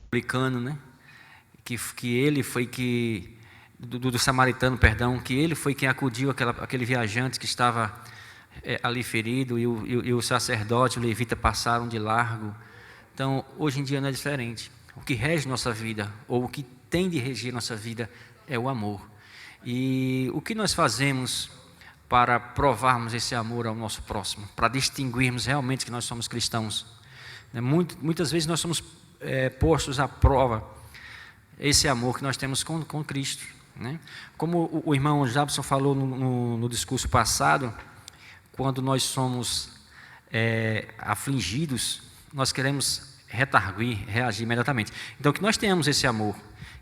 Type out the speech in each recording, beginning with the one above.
publicano, né? Que ele foi do samaritano, perdão, que ele foi quem acudiu aquele viajante que estava ali ferido, e o sacerdote, o levita passaram de largo. Então, hoje em dia não é diferente. O que rege nossa vida, ou o que tem de reger nossa vida, é o amor. E o que nós fazemos para provarmos esse amor ao nosso próximo, para distinguirmos realmente que nós somos cristãos? Muitas vezes nós somos postos à prova esse amor que nós temos com Cristo, né? Como o irmão Jabson falou no discurso passado, quando nós somos afligidos, nós queremos reagir imediatamente. Então, que nós tenhamos esse amor,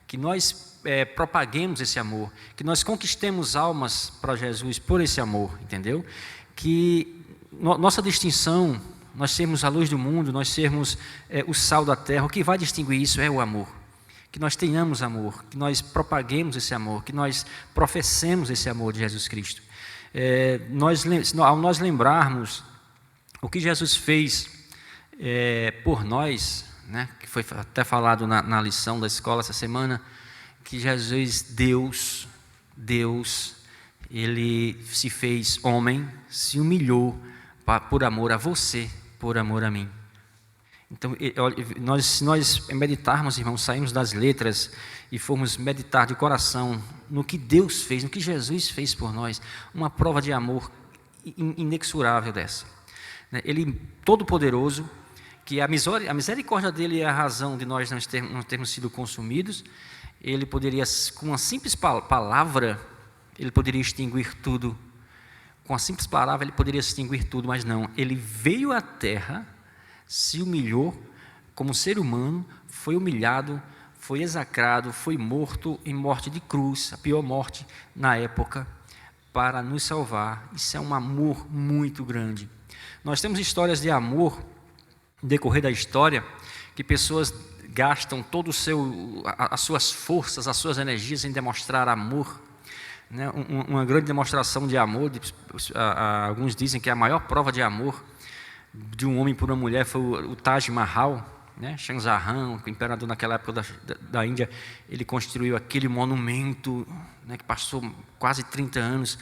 que nós propaguemos esse amor, que nós conquistemos almas para Jesus por esse amor, entendeu? Que nossa distinção, nós sermos a luz do mundo, nós sermos o sal da terra, o que vai distinguir isso é o amor. Que nós tenhamos amor, que nós propaguemos esse amor, que nós professemos esse amor de Jesus Cristo. Ao nós lembrarmos o que Jesus fez por nós, né, que foi até falado na lição da escola essa semana, que Jesus, Deus, Ele se fez homem, se humilhou por amor a você, por amor a mim. Então, se nós meditarmos, irmãos, saímos das letras e formos meditar de coração no que Deus fez, no que Jesus fez por nós, uma prova de amor inexorável dessa. Ele, todo-poderoso, que a misericórdia dele é a razão de nós não termos sido consumidos. Ele poderia, com uma simples palavra, ele poderia extinguir tudo. Com uma simples palavra, ele poderia extinguir tudo, mas não. Ele veio à terra, se humilhou como ser humano, foi humilhado, foi execrado, foi morto em morte de cruz, a pior morte na época, para nos salvar. Isso é um amor muito grande. Nós temos histórias de amor, no decorrer da história, que pessoas gastam todo as suas forças, as suas energias em demonstrar amor, né? Uma grande demonstração de amor, alguns dizem que a maior prova de amor de um homem por uma mulher foi o Taj Mahal, né? Shahjahan, o imperador naquela época da Índia, ele construiu aquele monumento, né, que passou quase 30 anos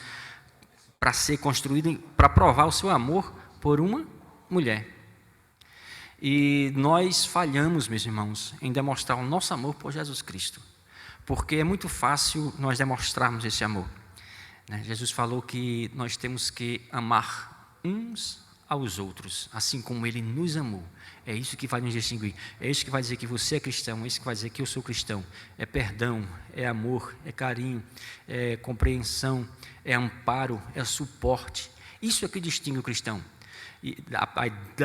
para ser construído, para provar o seu amor por uma mulher. E nós falhamos, meus irmãos, em demonstrar o nosso amor por Jesus Cristo, porque é muito fácil nós demonstrarmos esse amor, né? Jesus falou que nós temos que amar uns aos outros, assim como Ele nos amou. É isso que vai nos distinguir, é isso que vai dizer que você é cristão, é isso que vai dizer que eu sou cristão. É perdão, é amor, é carinho, é compreensão, é amparo, é suporte. Isso é que distingue o cristão. E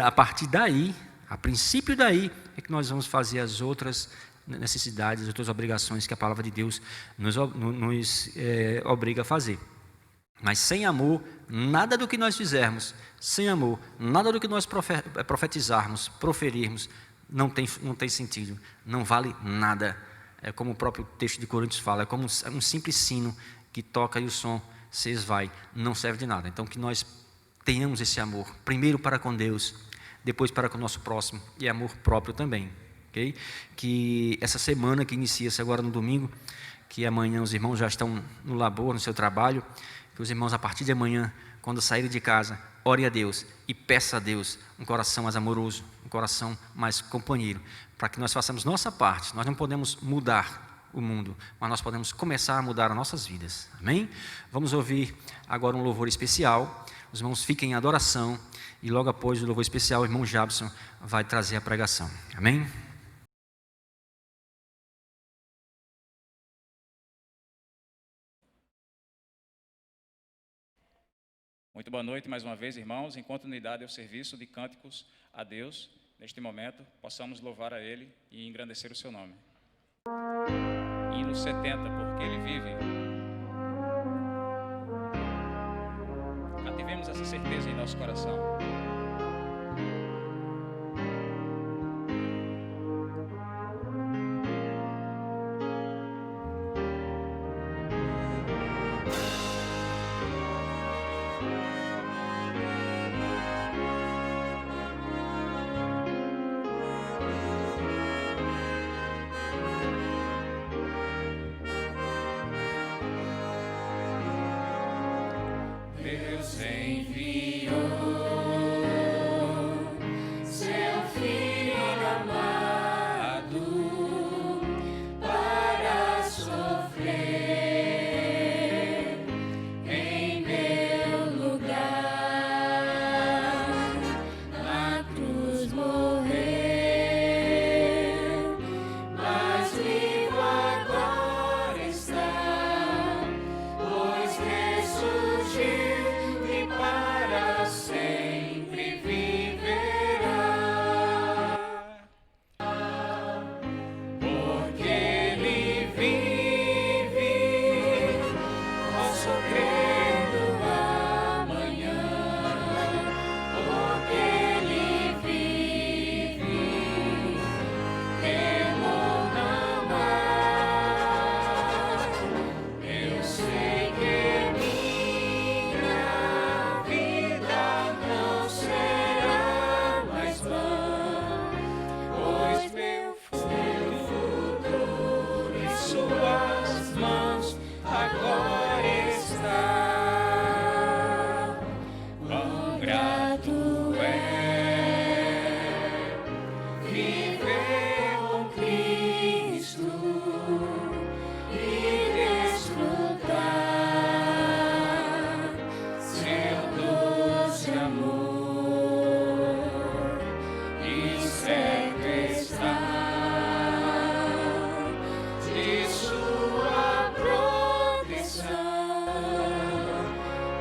a partir daí, a princípio daí, é que nós vamos fazer as outras necessidades, as outras obrigações que a palavra de Deus nos obriga a fazer. Mas sem amor, nada do que nós fizermos, sem amor, nada do que nós profetizarmos, proferirmos, não tem sentido, não vale nada. É como o próprio texto de Coríntios fala, é como um simples sino que toca e o som se esvai, não serve de nada. Então, que nós tenhamos esse amor, primeiro para com Deus, depois para com o nosso próximo, e amor próprio também. Okay? Que essa semana que inicia-se agora no domingo, que amanhã os irmãos já estão no labor, no seu trabalho, que os irmãos a partir de amanhã, quando saírem de casa, ore a Deus e peça a Deus um coração mais amoroso, um coração mais companheiro, para que nós façamos nossa parte. Nós não podemos mudar o mundo, mas nós podemos começar a mudar as nossas vidas. Amém? Vamos ouvir agora um louvor especial. Os irmãos fiquem em adoração e logo após o louvor especial, o irmão Jabson vai trazer a pregação. Amém? Muito boa noite mais uma vez, irmãos. Em continuidade ao serviço de cânticos a Deus, neste momento, possamos louvar a Ele e engrandecer o seu nome. Hino 70, porque Ele vive. Ativemos essa certeza em nosso coração. e para sempre viverá. Porque Ele vive, posso crer no amanhã. Porque Ele vive, temor não há. Eu sei que minha vida não será mais vã, pois meu futuro em suas mãos agora está. Quão grato é viver com Cristo e desfrutar seu doce amor. E certo está de sua proteção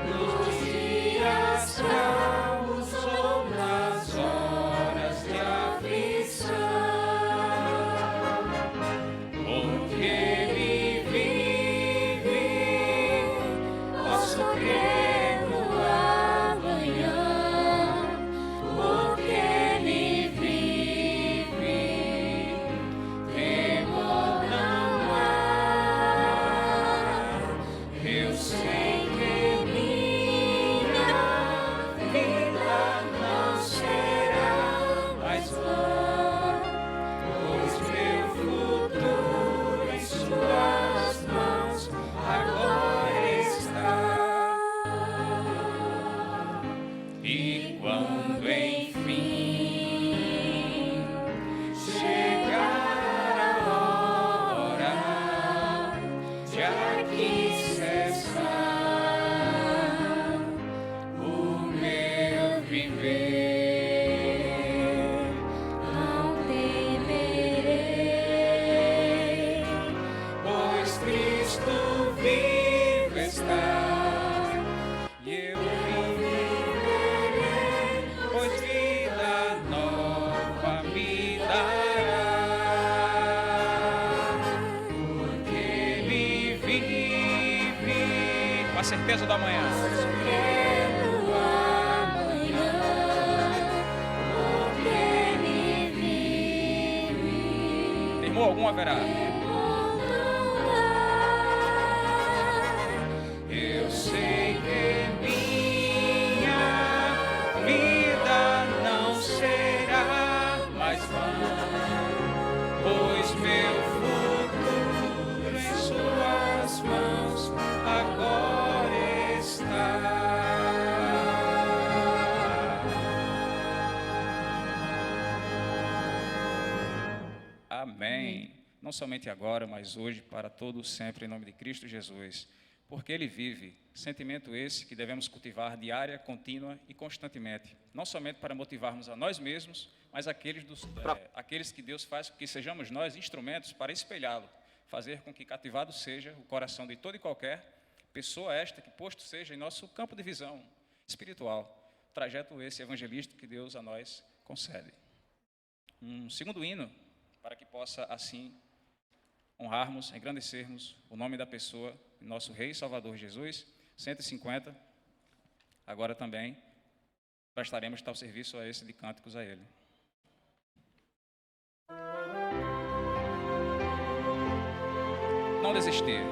nos dias calmos ou nas horas de aflição. Porque Ele vive, posso crer no amanhã. Porque Ele vive, temor não há. Eu sei que minha vida não será mais vã, pois meu futuro em suas mãos agora está. E quando enfim chegar a hora de aqui cessar o meu viver, não temerei, pois Cristo vivo está. E eu viverei, pois vida nova me dará. Porque Ele vive, com a certeza do amanhã. Temor algum haverá. Eu sei que minha vida não será mais vã, pois meu futuro em suas mãos agora está. Amém. Não somente agora, mas hoje, para todos sempre, em nome de Cristo Jesus. Porque Ele vive, sentimento esse que devemos cultivar diária, contínua e constantemente, não somente para motivarmos a nós mesmos, mas aqueles que Deus faz com que sejamos nós instrumentos para espelhá-lo, fazer com que cativado seja o coração de toda e qualquer pessoa esta que posto seja em nosso campo de visão espiritual, trajeto esse evangelístico que Deus a nós concede. Um segundo hino, para que possa assim honrarmos, engrandecermos o nome da pessoa, nosso Rei e Salvador Jesus, 150, agora também prestaremos tal serviço a esse de cânticos a Ele. Não desistir.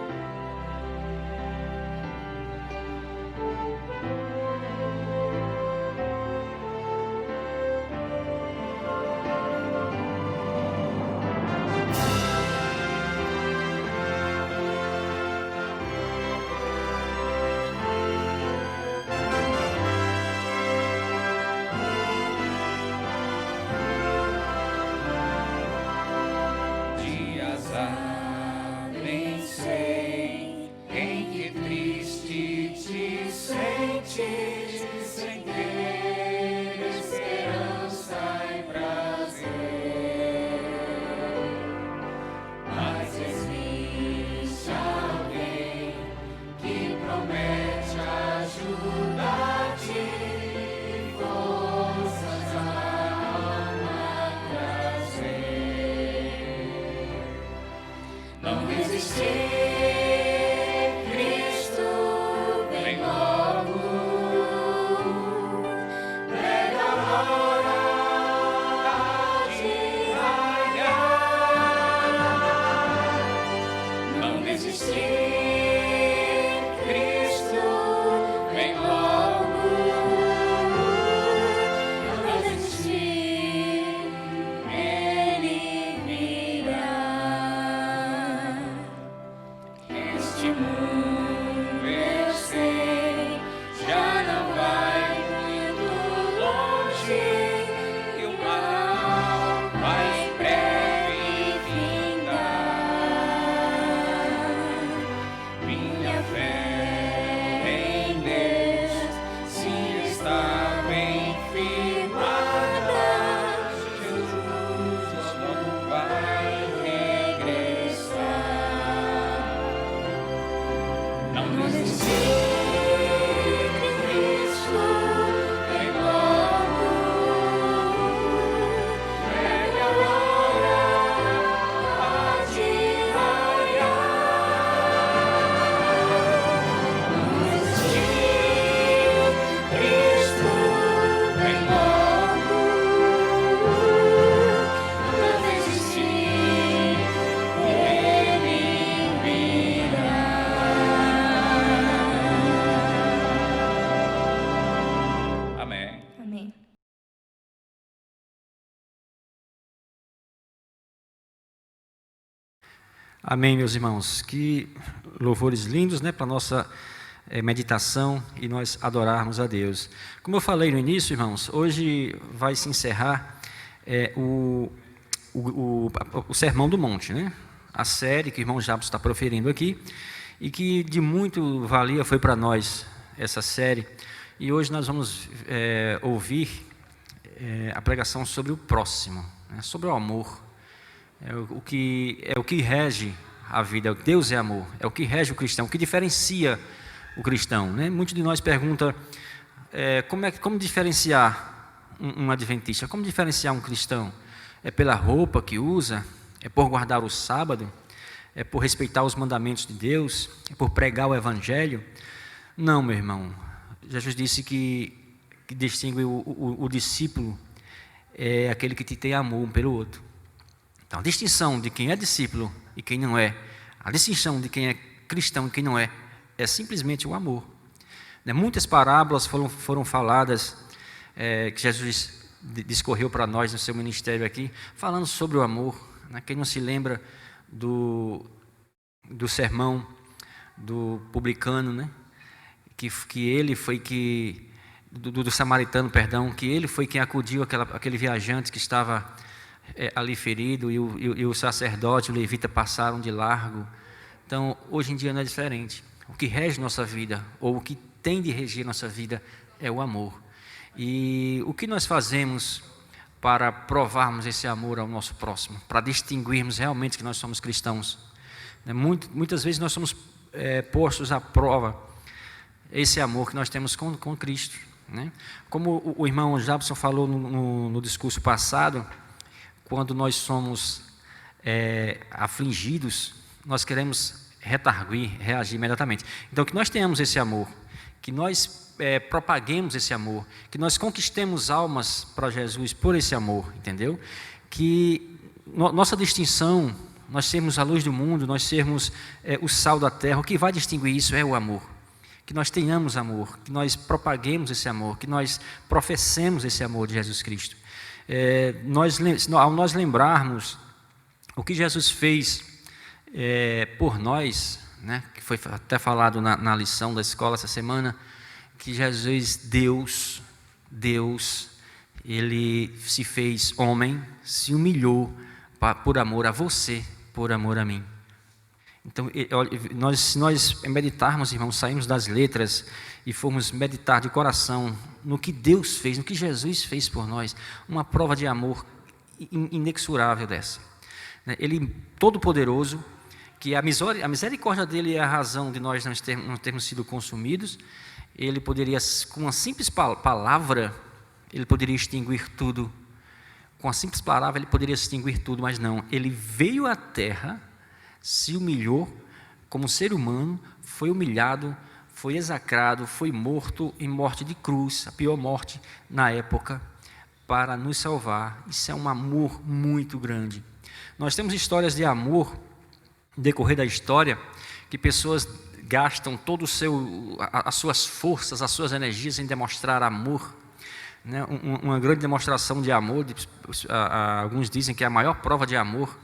Dias há, nem sei em que triste te sentes, sem ter esperança e prazer. Mas existe alguém que promete a Amém, meus irmãos. Que louvores lindos, né, para a nossa meditação e nós adorarmos a Deus. Como eu falei no início, irmãos, hoje vai se encerrar o Sermão do Monte, né? A série que o irmão Jabson está proferindo aqui e que de muito valia foi para nós essa série. E hoje nós vamos ouvir a pregação sobre o próximo, né, sobre o amor. É o que rege a vida. Deus é amor, é o que rege o cristão, o que diferencia o cristão, né? Muitos de nós perguntam como diferenciar um adventista, como diferenciar um cristão? É pela roupa que usa? É por guardar o sábado? É por respeitar os mandamentos de Deus? É por pregar o evangelho? Não, meu irmão. Jesus disse que distingue o discípulo é aquele que tem amor um pelo outro. Então, a distinção de quem é discípulo e quem não é, a distinção de quem é cristão e quem não é simplesmente o amor. Muitas parábolas foram faladas, que Jesus discorreu para nós no seu ministério aqui, falando sobre o amor. Quem não se lembra do sermão do publicano, né? que ele foi do samaritano, perdão, que ele foi quem acudiu aquele viajante que estava ali ferido, e o sacerdote, o levita passaram de largo. Então, hoje em dia não é diferente. O que rege nossa vida, ou o que tem de reger nossa vida, é o amor. E o que nós fazemos para provarmos esse amor ao nosso próximo, para distinguirmos realmente que nós somos cristãos? Muitas vezes nós somos postos à prova, esse amor que nós temos com Cristo, né? Como o irmão Jabson falou no discurso passado, quando nós somos afligidos, nós queremos reagir imediatamente. Então, que nós tenhamos esse amor, que nós propaguemos esse amor, que nós conquistemos almas para Jesus por esse amor, entendeu? Que nossa distinção, nós sermos a luz do mundo, nós sermos o sal da terra, o que vai distinguir isso é o amor. Que nós tenhamos amor, que nós propaguemos esse amor, que nós professemos esse amor de Jesus Cristo. Ao nós lembrarmos o que Jesus fez por nós, né, que foi até falado na lição da escola essa semana, que Jesus, Deus, Ele se fez homem, se humilhou por amor a você, por amor a mim. Então, se nós meditarmos, irmãos, saímos das letras e formos meditar de coração no que Deus fez, no que Jesus fez por nós, uma prova de amor inexorável dessa. Ele, todo-poderoso, que a misericórdia dele é a razão de nós não termos sido consumidos. Ele poderia, com uma simples palavra, ele poderia extinguir tudo. Com uma simples palavra, ele poderia extinguir tudo, mas não. Ele veio à terra, se humilhou como ser humano, foi humilhado, foi execrado, foi morto em morte de cruz, a pior morte na época, para nos salvar. Isso é um amor muito grande. Nós temos histórias de amor, no decorrer da história, que pessoas gastam todo as suas forças, as suas energias em demonstrar amor. Né? Uma grande demonstração de amor, alguns dizem que a maior prova de amor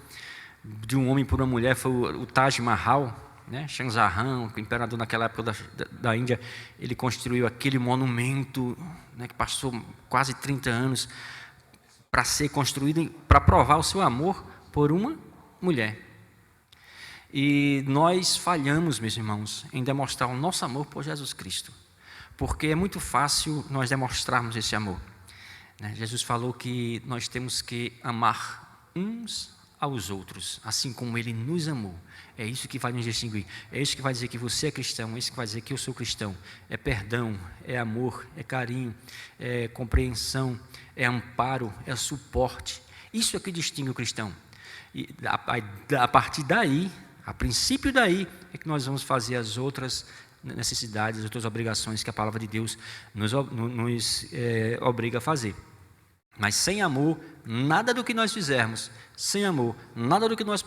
de um homem por uma mulher foi o Taj Mahal, né? Shah Jahan, o imperador naquela época da Índia, ele construiu aquele monumento, né, que passou quase 30 anos para ser construído, para provar o seu amor por uma mulher. E nós falhamos, meus irmãos, em demonstrar o nosso amor por Jesus Cristo, porque é muito fácil nós demonstrarmos esse amor. Né? Jesus falou que nós temos que amar uns aos outros, assim como Ele nos amou. É isso que vai nos distinguir. É isso que vai dizer que você é cristão, é isso que vai dizer que eu sou cristão. É perdão, é amor, é carinho, é compreensão, é amparo, é suporte. Isso é que distingue o cristão. E a partir daí, a princípio daí, é que nós vamos fazer as outras necessidades, as outras obrigações que a palavra de Deus nos obriga a fazer. Mas sem amor, nada do que nós fizermos, sem amor, nada do que nós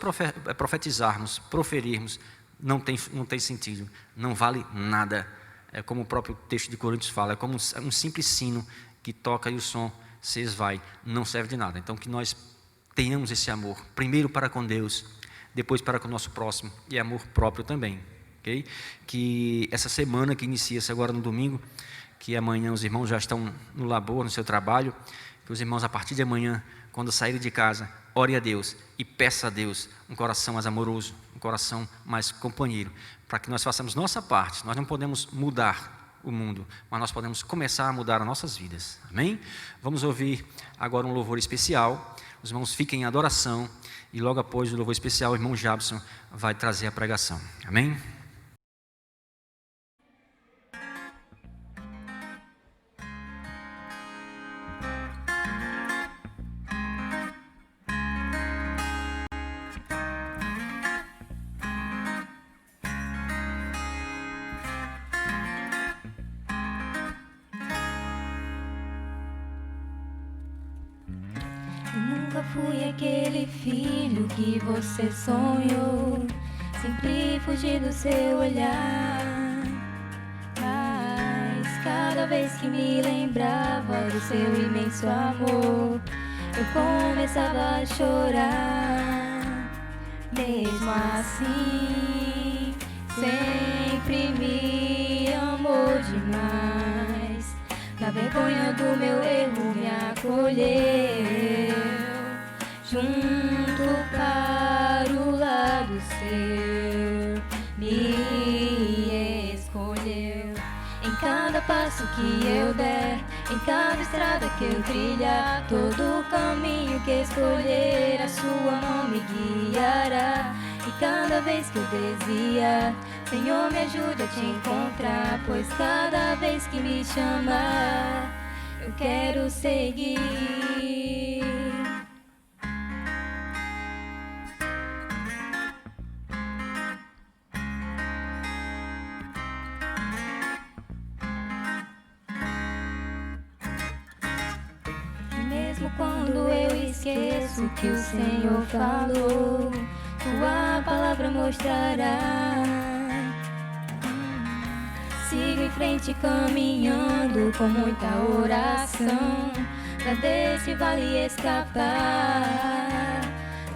profetizarmos, proferirmos, não tem sentido, não vale nada. É como o próprio texto de Coríntios fala, é como um simples sino que toca e o som se esvai, não serve de nada. Então que nós tenhamos esse amor, primeiro para com Deus, depois para com o nosso próximo, e amor próprio também. Okay? Que essa semana que inicia-se agora no domingo, que amanhã os irmãos já estão no labor, no seu trabalho, que os irmãos, a partir de amanhã, quando saírem de casa, ore a Deus e peça a Deus um coração mais amoroso, um coração mais companheiro, para que nós façamos nossa parte. Nós não podemos mudar o mundo, mas nós podemos começar a mudar as nossas vidas. Amém? Vamos ouvir agora um louvor especial. Os irmãos fiquem em adoração e logo após o louvor especial, o irmão Jabson vai trazer a pregação. Amém? Nunca fui aquele filho que você sonhou, sempre fugi do seu olhar. Mas cada vez que me lembrava do seu imenso amor, eu começava a chorar. Mesmo assim, sempre me amou demais. Na vergonha do meu erro me acolheu, junto para o lado seu, me escolheu. Em cada passo que eu der, em cada estrada que eu trilhar, todo caminho que escolher, a sua mão me guiará. E cada vez que eu desviar, Senhor, me ajude a te encontrar, pois cada vez que me chamar, eu quero seguir. Mesmo quando eu esqueço que o Senhor falou, Tua palavra mostrará. Sigo em frente caminhando com muita oração, pra desse vale escapar.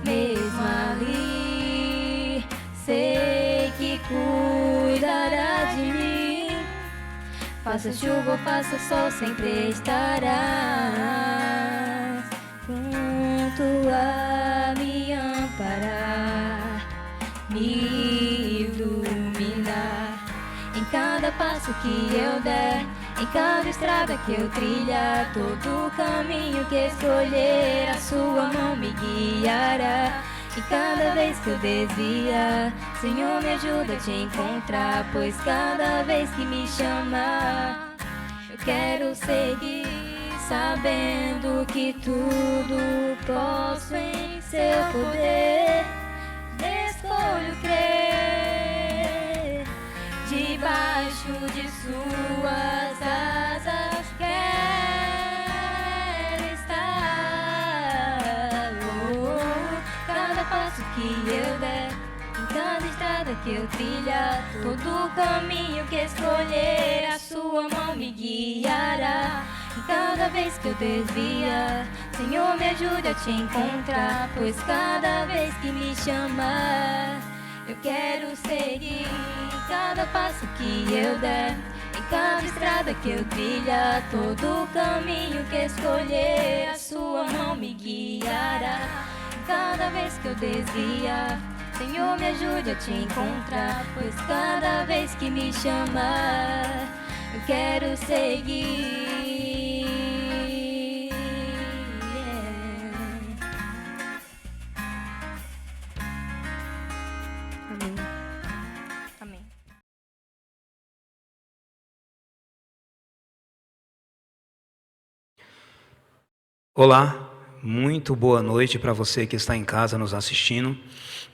Mesmo ali, sei que cuidará de mim. Faça chuva ou faça sol, sempre estarás junto a me amparar, me iluminar. Em cada passo que eu der, em cada estrada que eu trilhar, todo caminho que escolher, a sua mão me guiará. E cada vez que eu desviar, Senhor, me ajuda a te encontrar, pois cada vez que me chamar, eu quero seguir, sabendo que tudo posso em seu poder. Escolher olho crer, debaixo de suas asas quero estar. Cada passo que eu der, em cada estrada que eu trilhar, todo caminho que escolher, a sua mão me guiará. E cada vez que eu desviar, Senhor, me ajude a te encontrar, pois cada vez que me chamar, eu quero seguir. Em cada passo que eu der, em cada estrada que eu trilhar, todo caminho que escolher, a sua mão me guiará. E cada vez que eu desviar, Senhor, me ajude a te encontrar, pois cada vez que me chamar, eu quero seguir. Amém. Amém. Olá, muito boa noite para você que está em casa nos assistindo.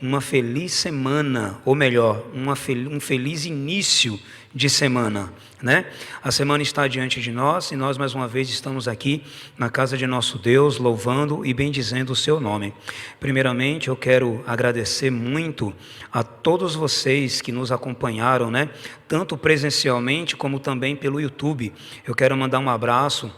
Uma feliz semana, ou melhor, um feliz início de semana, né? A semana está diante de nós e nós mais uma vez estamos aqui na casa de nosso Deus, louvando e bendizendo o seu nome. Primeiramente, eu quero agradecer muito a todos vocês que nos acompanharam, né? Tanto presencialmente como também pelo YouTube. Eu quero mandar um abraço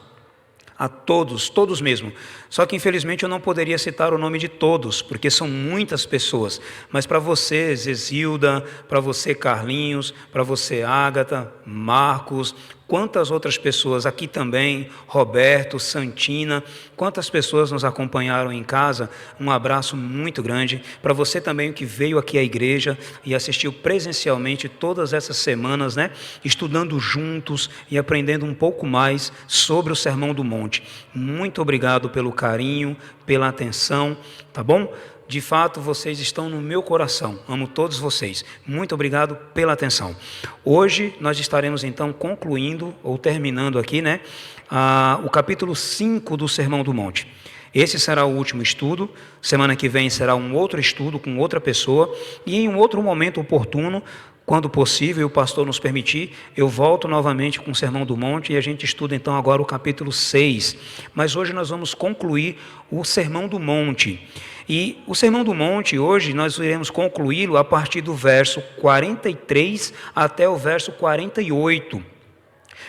a todos mesmo. Só que infelizmente eu não poderia citar o nome de todos, porque são muitas pessoas. Mas para você, Zezilda, para você, Carlinhos, para você, Ágata, Marcos, quantas outras pessoas aqui também, Roberto, Santina, quantas pessoas nos acompanharam em casa, um abraço muito grande. Para você também que veio aqui à igreja e assistiu presencialmente todas essas semanas, né, estudando juntos e aprendendo um pouco mais sobre o Sermão do Monte. Muito obrigado pelo carinho, pela atenção, tá bom? De fato, vocês estão no meu coração. Amo todos vocês. Muito obrigado pela atenção. Hoje nós estaremos então concluindo ou terminando aqui, né, o capítulo 5 do Sermão do Monte. Esse será o último estudo. Semana que vem será um outro estudo com outra pessoa e em um outro momento oportuno, quando possível, o pastor nos permitir, eu volto novamente com o Sermão do Monte e a gente estuda então agora o capítulo 6. Mas hoje nós vamos concluir o Sermão do Monte. E o Sermão do Monte, hoje, nós iremos concluí-lo a partir do verso 43 até o verso 48,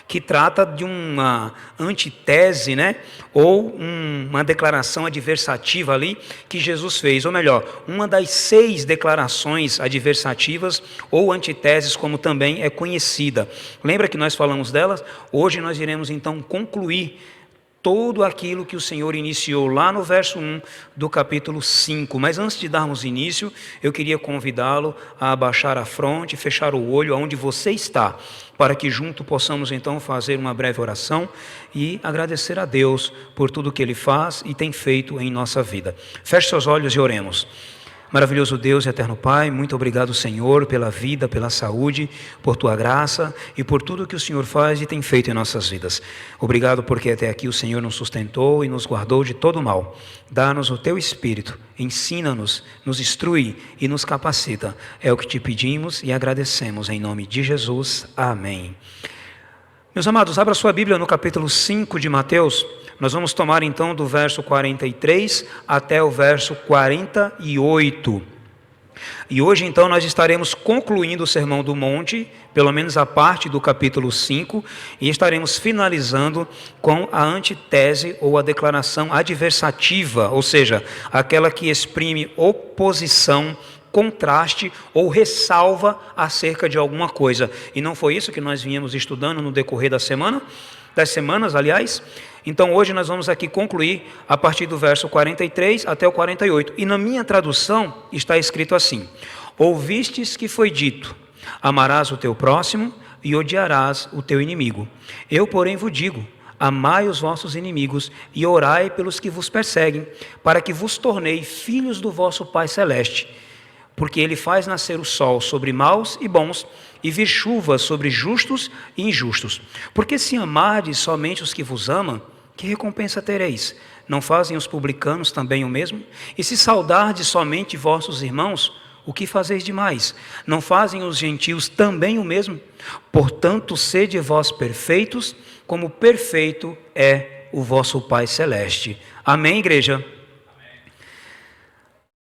que trata de uma antitese, né? Ou uma declaração adversativa ali que Jesus fez, ou melhor, uma das 6 declarações adversativas ou antiteses, como também é conhecida. Lembra que nós falamos delas? Hoje nós iremos então concluir todo aquilo que o Senhor iniciou lá no verso 1 do capítulo 5. Mas antes de darmos início, eu queria convidá-lo a abaixar a fronte, fechar o olho aonde você está, para que junto possamos então fazer uma breve oração e agradecer a Deus por tudo que Ele faz e tem feito em nossa vida. Feche seus olhos e oremos. Maravilhoso Deus e eterno Pai, muito obrigado, Senhor, pela vida, pela saúde, por Tua graça e por tudo que o Senhor faz e tem feito em nossas vidas. Obrigado porque até aqui o Senhor nos sustentou e nos guardou de todo mal. Dá-nos o Teu Espírito, ensina-nos, nos instrui e nos capacita. É o que Te pedimos e agradecemos em nome de Jesus. Amém. Meus amados, abra sua Bíblia no capítulo 5 de Mateus. Nós vamos tomar então do verso 43 até o verso 48. E hoje então nós estaremos concluindo o Sermão do Monte, pelo menos a parte do capítulo 5, e estaremos finalizando com a antitese ou a declaração adversativa, ou seja, aquela que exprime oposição, contraste ou ressalva acerca de alguma coisa. E não foi isso que nós viemos estudando no decorrer das semanas, aliás? Então hoje nós vamos aqui concluir a partir do verso 43 até o 48. E na minha tradução está escrito assim: ouvistes que foi dito, amarás o teu próximo e odiarás o teu inimigo. Eu, porém, vos digo, amai os vossos inimigos e orai pelos que vos perseguem, para que vos tornei filhos do vosso Pai Celeste. Porque Ele faz nascer o sol sobre maus e bons, e vir chuva sobre justos e injustos. Porque se amardes somente os que vos amam, que recompensa tereis? Não fazem os publicanos também o mesmo? E se saudardes somente vossos irmãos, O que fazeis demais? Não fazem os gentios também o mesmo? Portanto, sede vós perfeitos, como perfeito é o vosso Pai Celeste. Amém, igreja? Amém.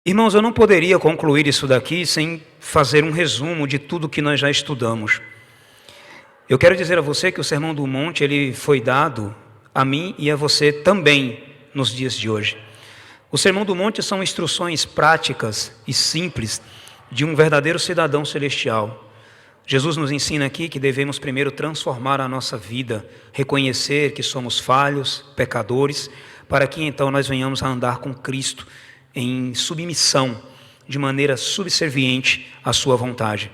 Irmãos, eu não poderia concluir isso daqui sem fazer um resumo de tudo que nós já estudamos. Eu quero dizer a você que o Sermão do Monte, ele foi dado a mim e a você também nos dias de hoje. O Sermão do Monte são instruções práticas e simples de um verdadeiro cidadão celestial. Jesus nos ensina aqui que devemos primeiro transformar a nossa vida, reconhecer que somos falhos, pecadores, para que então nós venhamos a andar com Cristo em submissão, de maneira subserviente à sua vontade.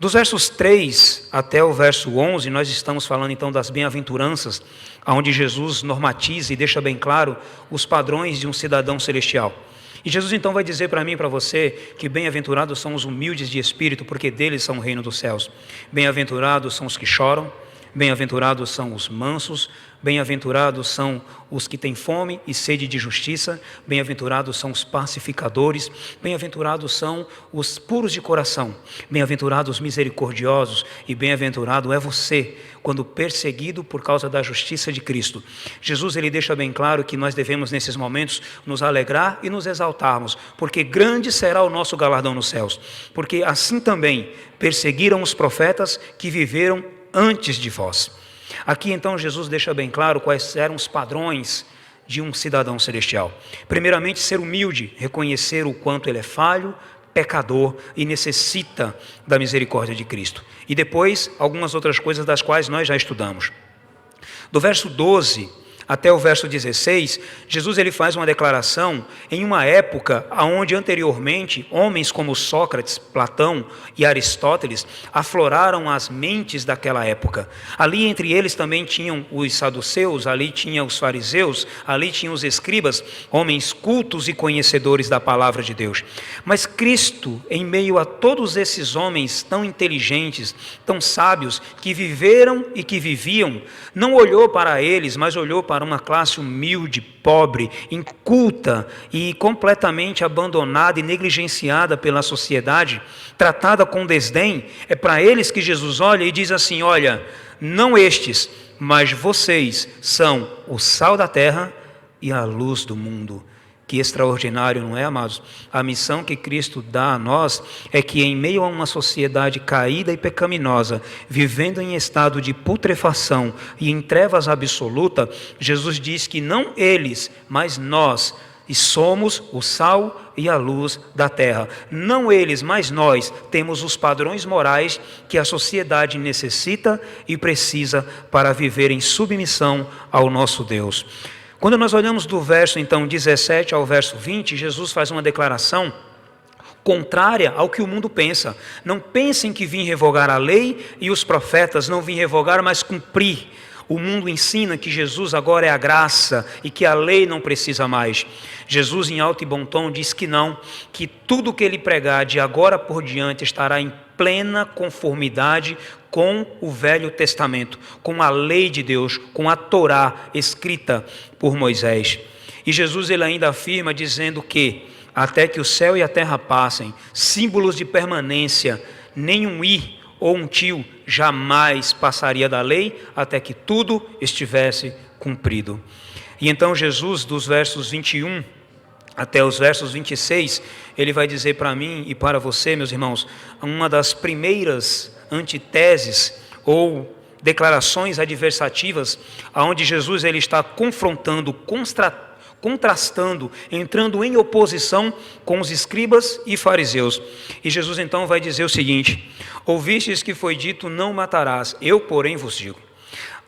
Dos versos 3 até o verso 11, nós estamos falando então das bem-aventuranças, onde Jesus normatiza e deixa bem claro os padrões de um cidadão celestial. E Jesus então vai dizer para mim e para você que bem-aventurados são os humildes de espírito, porque deles são o reino dos céus. Bem-aventurados são os que choram, bem-aventurados são os mansos, bem-aventurados são os que têm fome e sede de justiça, bem-aventurados são os pacificadores, bem-aventurados são os puros de coração, bem-aventurados os misericordiosos, e bem-aventurado é você quando perseguido por causa da justiça de Cristo. Jesus, ele deixa bem claro que nós devemos nesses momentos nos alegrar e nos exaltarmos, porque grande será o nosso galardão nos céus, porque assim também perseguiram os profetas que viveram antes de vós. Aqui então Jesus deixa bem claro quais eram os padrões de um cidadão celestial. Primeiramente, ser humilde, reconhecer o quanto ele é falho, pecador e necessita da misericórdia de Cristo. E depois, algumas outras coisas das quais nós já estudamos. Do verso 12 até o verso 16, Jesus ele faz uma declaração em uma época onde anteriormente homens como Sócrates, Platão e Aristóteles afloraram as mentes daquela época. Ali entre eles também tinham os saduceus, ali tinham os fariseus, ali tinham os escribas, homens cultos e conhecedores da palavra de Deus. Mas Cristo, em meio a todos esses homens tão inteligentes, tão sábios, que viveram e que viviam, não olhou para eles, mas olhou para uma classe humilde, pobre, inculta e completamente abandonada e negligenciada pela sociedade, tratada com desdém. É para eles que Jesus olha e diz assim: olha, não estes, mas vocês são o sal da terra e a luz do mundo. Que extraordinário, não é, amados? A missão que Cristo dá a nós é que em meio a uma sociedade caída e pecaminosa, vivendo em estado de putrefação e em trevas absoluta, Jesus diz que não eles, mas nós, e somos o sal e a luz da terra. Não eles, mas nós temos os padrões morais que a sociedade necessita e precisa para viver em submissão ao nosso Deus. Quando nós olhamos do verso, então, 17 ao verso 20, Jesus faz uma declaração contrária ao que o mundo pensa. Não pensem que vim revogar a lei e os profetas, não vim revogar, mas cumprir. O mundo ensina que Jesus agora é a graça e que a lei não precisa mais. Jesus, em alto e bom tom, diz que não, que tudo que ele pregar de agora por diante estará em plena conformidade com o Velho Testamento, com a lei de Deus, com a Torá escrita por Moisés. E Jesus ele ainda afirma dizendo que até que o céu e a terra passem, símbolos de permanência, nenhum i ou um tio jamais passaria da lei até que tudo estivesse cumprido. E então Jesus, dos versos 21 até os versos 26, ele vai dizer para mim e para você, meus irmãos, uma das primeiras antiteses ou declarações adversativas, aonde Jesus ele está confrontando, contrastando, entrando em oposição com os escribas e fariseus. E Jesus então vai dizer o seguinte: ouvistes que foi dito, não matarás, eu porém vos digo.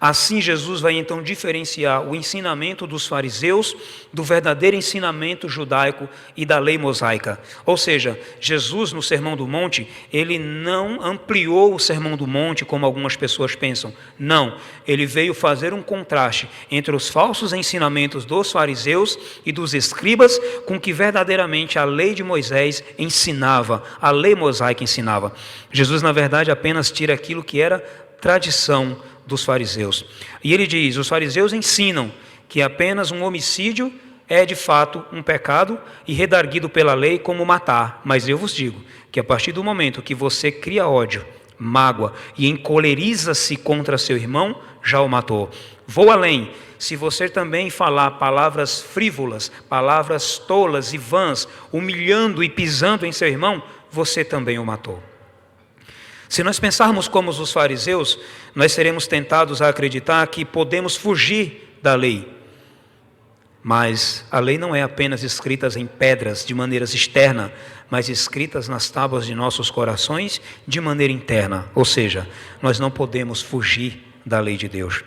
Assim Jesus vai então diferenciar o ensinamento dos fariseus do verdadeiro ensinamento judaico e da lei mosaica. Ou seja, Jesus no Sermão do Monte, ele não ampliou o Sermão do Monte como algumas pessoas pensam. Não, ele veio fazer um contraste entre os falsos ensinamentos dos fariseus e dos escribas com que verdadeiramente a lei de Moisés ensinava, a lei mosaica ensinava. Jesus, na verdade, apenas tira aquilo que era tradição dos fariseus. E ele diz: os fariseus ensinam que apenas um homicídio é de fato um pecado e redarguido pela lei como matar. Mas eu vos digo que a partir do momento que você cria ódio, mágoa e encoleriza-se contra seu irmão, já o matou. Vou além. Se você também falar palavras frívolas, palavras tolas e vãs, humilhando e pisando em seu irmão, você também o matou. Se nós pensarmos como os fariseus, nós seremos tentados a acreditar que podemos fugir da lei. Mas a lei não é apenas escrita em pedras de maneira externa, mas escritas nas tábuas de nossos corações de maneira interna. Ou seja, nós não podemos fugir da lei de Deus.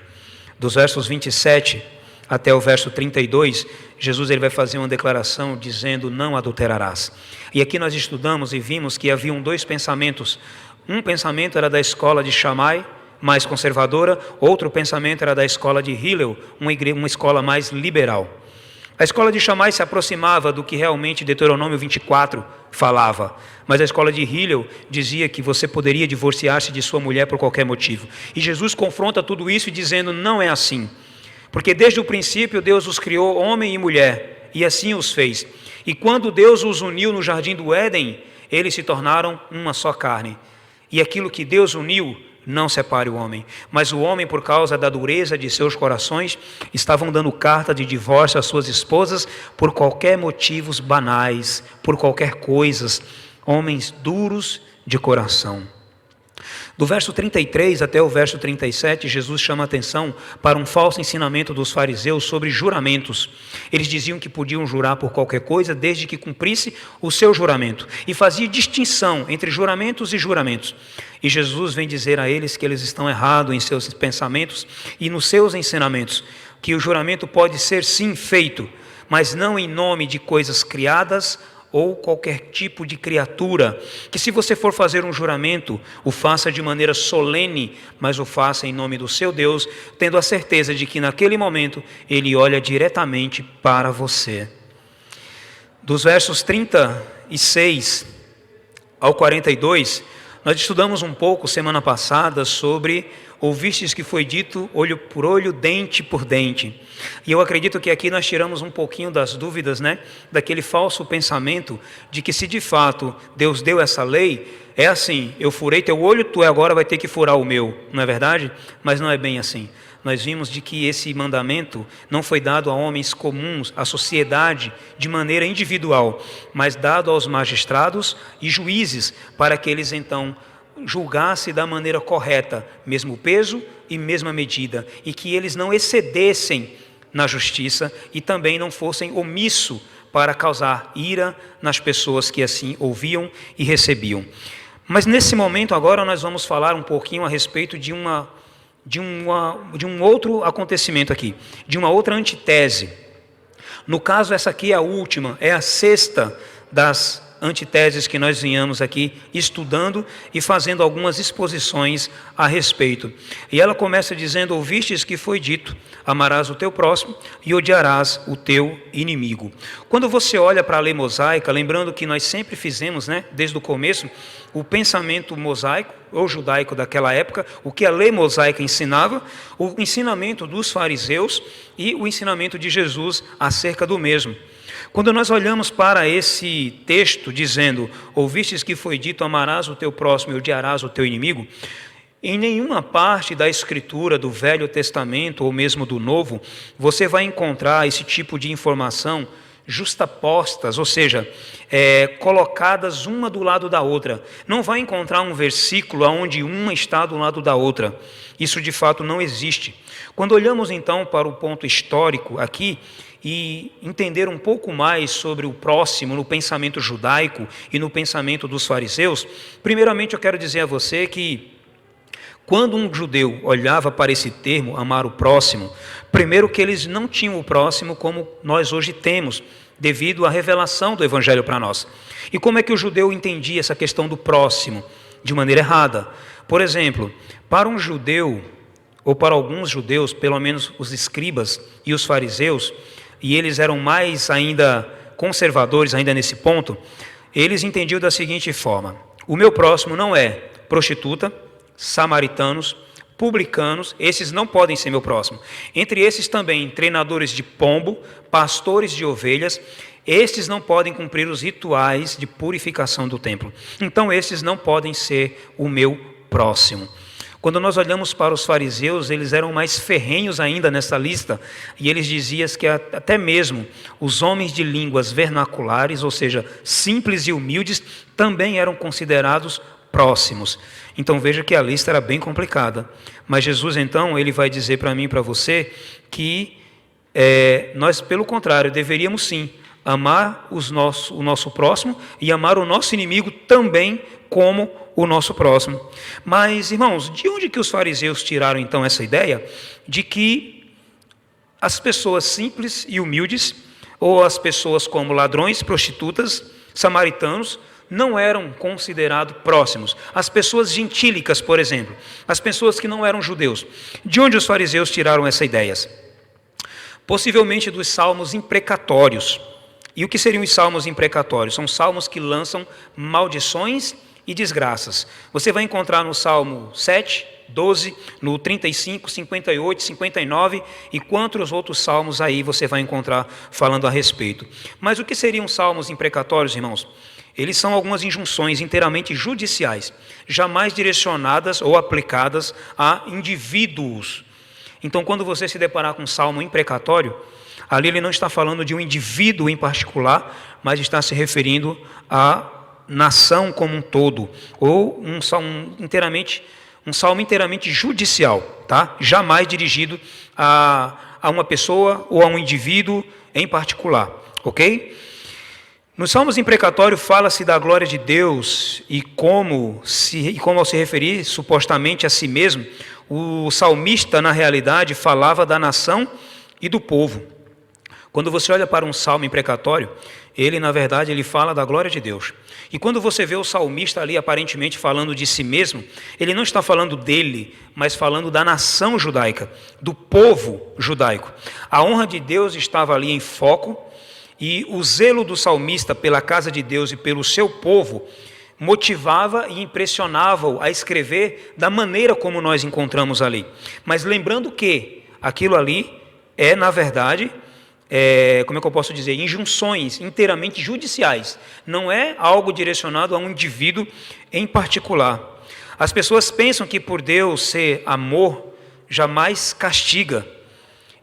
Dos versos 27 até o verso 32, Jesus ele vai fazer uma declaração dizendo: não adulterarás. E aqui nós estudamos e vimos que haviam dois pensamentos. Um pensamento era da escola de Shammai, mais conservadora. Outro pensamento era da escola de Hillel, uma escola mais liberal. A escola de Shammai se aproximava do que realmente Deuteronômio 24 falava, mas a escola de Hillel dizia que você poderia divorciar-se de sua mulher por qualquer motivo. E Jesus confronta tudo isso dizendo: não é assim, porque desde o princípio Deus os criou homem e mulher, e assim os fez. E quando Deus os uniu no jardim do Éden, eles se tornaram uma só carne. E aquilo que Deus uniu, não separe o homem. Mas o homem, por causa da dureza de seus corações, estavam dando carta de divórcio às suas esposas por qualquer motivos banais, por qualquer coisas, homens duros de coração. Do verso 33 até o verso 37, Jesus chama a atenção para um falso ensinamento dos fariseus sobre juramentos. Eles diziam que podiam jurar por qualquer coisa desde que cumprisse o seu juramento. E fazia distinção entre juramentos e juramentos. E Jesus vem dizer a eles que eles estão errados em seus pensamentos e nos seus ensinamentos. Que o juramento pode ser sim feito, mas não em nome de coisas criadas ou qualquer tipo de criatura, que se você for fazer um juramento, o faça de maneira solene, mas o faça em nome do seu Deus, tendo a certeza de que naquele momento Ele olha diretamente para você. Dos versos 36 ao 42, nós estudamos um pouco semana passada sobre ouvistes que foi dito olho por olho, dente por dente. E eu acredito que aqui nós tiramos um pouquinho das dúvidas, daquele falso pensamento de que se de fato Deus deu essa lei, é assim: eu furei teu olho, tu agora vai ter que furar o meu, não é verdade? Mas não é bem assim. Nós vimos de que esse mandamento não foi dado a homens comuns, à sociedade, de maneira individual, mas dado aos magistrados e juízes, para que eles então julgassem da maneira correta, mesmo peso e mesma medida, e que eles não excedessem na justiça e também não fossem omissos para causar ira nas pessoas que assim ouviam e recebiam. Mas nesse momento agora nós vamos falar um pouquinho a respeito de um outro acontecimento aqui, de uma outra antitese. No caso, essa aqui é a última, é a sexta das antiteses que nós venhamos aqui estudando e fazendo algumas exposições a respeito. E ela começa dizendo: ouvistes que foi dito, amarás o teu próximo e odiarás o teu inimigo. Quando você olha para a lei mosaica, lembrando que nós sempre fizemos, desde o começo, o pensamento mosaico ou judaico daquela época, o que a lei mosaica ensinava, o ensinamento dos fariseus e o ensinamento de Jesus acerca do mesmo. Quando nós olhamos para esse texto dizendo: ouvistes que foi dito, amarás o teu próximo e odiarás o teu inimigo, em nenhuma parte da Escritura do Velho Testamento ou mesmo do Novo, você vai encontrar esse tipo de informação justapostas, ou seja, colocadas uma do lado da outra. Não vai encontrar um versículo onde uma está do lado da outra. Isso de fato não existe. Quando olhamos então para o ponto histórico aqui, e entender um pouco mais sobre o próximo no pensamento judaico e no pensamento dos fariseus, primeiramente eu quero dizer a você que quando um judeu olhava para esse termo, amar o próximo, primeiro que eles não tinham o próximo como nós hoje temos, devido à revelação do Evangelho para nós. E como é que o judeu entendia essa questão do próximo? De maneira errada. Por exemplo, para um judeu, ou para alguns judeus, pelo menos os escribas e os fariseus, e eles eram mais ainda conservadores ainda nesse ponto, eles entendiam da seguinte forma: o meu próximo não é prostituta, samaritanos, publicanos, esses não podem ser meu próximo. Entre esses também, treinadores de pombo, pastores de ovelhas, estes não podem cumprir os rituais de purificação do templo. Então, esses não podem ser o meu próximo. Quando nós olhamos para os fariseus, eles eram mais ferrenhos ainda nessa lista, e eles diziam que até mesmo os homens de línguas vernaculares, ou seja, simples e humildes, também eram considerados próximos. Então veja que a lista era bem complicada. Mas Jesus então, ele vai dizer para mim e para você que nós, pelo contrário, deveríamos sim amar o nosso próximo e amar o nosso inimigo também como o nosso próximo. Mas, irmãos, de onde que os fariseus tiraram então essa ideia de que as pessoas simples e humildes, ou as pessoas como ladrões, prostitutas, samaritanos, não eram considerados próximos? As pessoas gentílicas, por exemplo, as pessoas que não eram judeus. De onde os fariseus tiraram essa ideia? Possivelmente dos salmos imprecatórios. E o que seriam os salmos imprecatórios? São salmos que lançam maldições e desgraças. Você vai encontrar no Salmo 7, 12, no 35, 58, 59 e quantos outros salmos aí você vai encontrar falando a respeito. Mas o que seriam salmos imprecatórios, irmãos? Eles são algumas injunções inteiramente judiciais, jamais direcionadas ou aplicadas a indivíduos. Então, quando você se deparar com um salmo imprecatório, ali ele não está falando de um indivíduo em particular, mas está se referindo a nação como um todo, ou um salmo inteiramente judicial, tá? Jamais dirigido a uma pessoa ou a um indivíduo em particular, ok? Nos salmos imprecatórios fala-se da glória de Deus e como ao se referir supostamente a si mesmo, o salmista na realidade falava da nação e do povo. Quando você olha para um salmo imprecatório, ele na verdade ele fala da glória de Deus. E quando você vê o salmista ali aparentemente falando de si mesmo, ele não está falando dele, mas falando da nação judaica, do povo judaico. A honra de Deus estava ali em foco, e o zelo do salmista pela casa de Deus e pelo seu povo motivava e impressionava-o a escrever da maneira como nós encontramos ali. Mas lembrando que aquilo ali é, na verdade, como é que eu posso dizer, injunções inteiramente judiciais, não é algo direcionado a um indivíduo em particular. As pessoas pensam que por Deus ser amor, jamais castiga,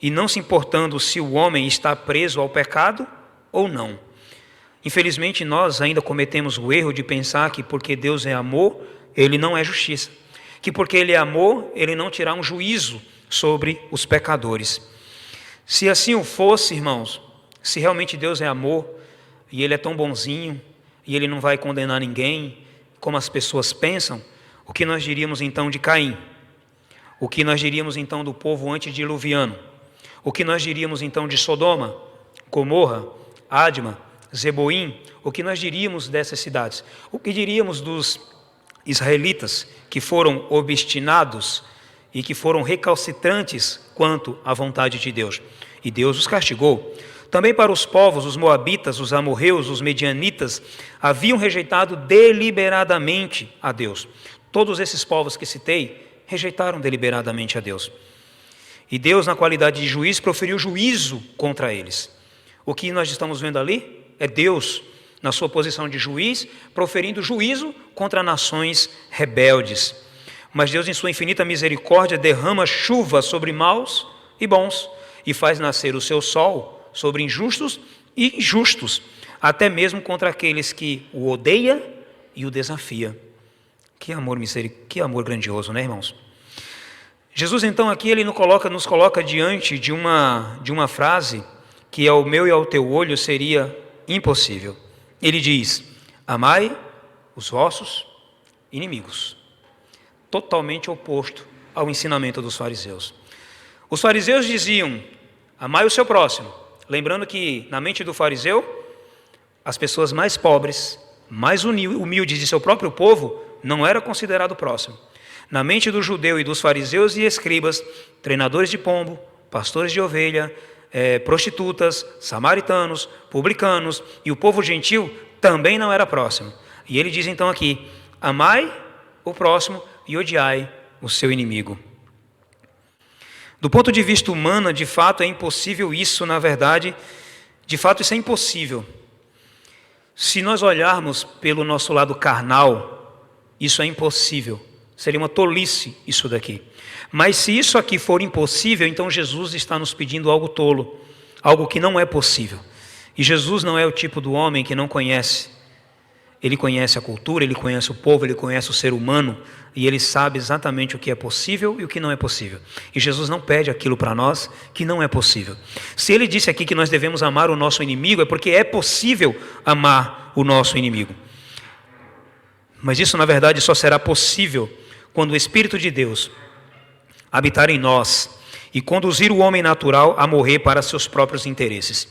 e não se importando se o homem está preso ao pecado ou não. Infelizmente nós ainda cometemos o erro de pensar que porque Deus é amor, Ele não é justiça, que porque Ele é amor, Ele não terá um juízo sobre os pecadores. Se assim o fosse, irmãos, se realmente Deus é amor, e Ele é tão bonzinho, e Ele não vai condenar ninguém, como as pessoas pensam, o que nós diríamos então de Caim? O que nós diríamos então do povo antediluviano? O que nós diríamos então de Sodoma, Gomorra, Adma, Zeboim? O que nós diríamos dessas cidades? O que diríamos dos israelitas que foram obstinados e que foram recalcitrantes quanto à vontade de Deus? E Deus os castigou. Também para os povos, os moabitas, os amorreus, os medianitas, haviam rejeitado deliberadamente a Deus. Todos esses povos que citei rejeitaram deliberadamente a Deus. E Deus, na qualidade de juiz, proferiu juízo contra eles. O que nós estamos vendo ali é Deus, na sua posição de juiz, proferindo juízo contra nações rebeldes. Mas Deus, em sua infinita misericórdia, derrama chuva sobre maus e bons, e faz nascer o seu sol sobre injustos e injustos, até mesmo contra aqueles que o odeiam e o desafiam. Que amor que amor grandioso, né, irmãos? Jesus, então, aqui ele nos coloca diante de uma frase que ao meu e ao teu olho seria impossível. Ele diz: amai os vossos inimigos. Totalmente oposto ao ensinamento dos fariseus. Os fariseus diziam: amai o seu próximo. Lembrando que na mente do fariseu, as pessoas mais pobres, mais humildes de seu próprio povo, não era considerado próximo. Na mente do judeu e dos fariseus e escribas, treinadores de pombo, pastores de ovelha, prostitutas, samaritanos, publicanos e o povo gentil também não era próximo. E ele diz então aqui: amai o próximo e odiai o seu inimigo. Do ponto de vista humano, de fato é impossível isso, na verdade, de fato isso é impossível. Se nós olharmos pelo nosso lado carnal, isso é impossível. Seria uma tolice isso daqui. Mas se isso aqui for impossível, então Jesus está nos pedindo algo tolo, algo que não é possível. E Jesus não é o tipo do homem que não conhece. Ele conhece a cultura, ele conhece o povo, ele conhece o ser humano, e ele sabe exatamente o que é possível e o que não é possível. E Jesus não pede aquilo para nós que não é possível. Se ele disse aqui que nós devemos amar o nosso inimigo, é porque é possível amar o nosso inimigo. Mas isso, na verdade, só será possível quando o Espírito de Deus habitar em nós e conduzir o homem natural a morrer para seus próprios interesses.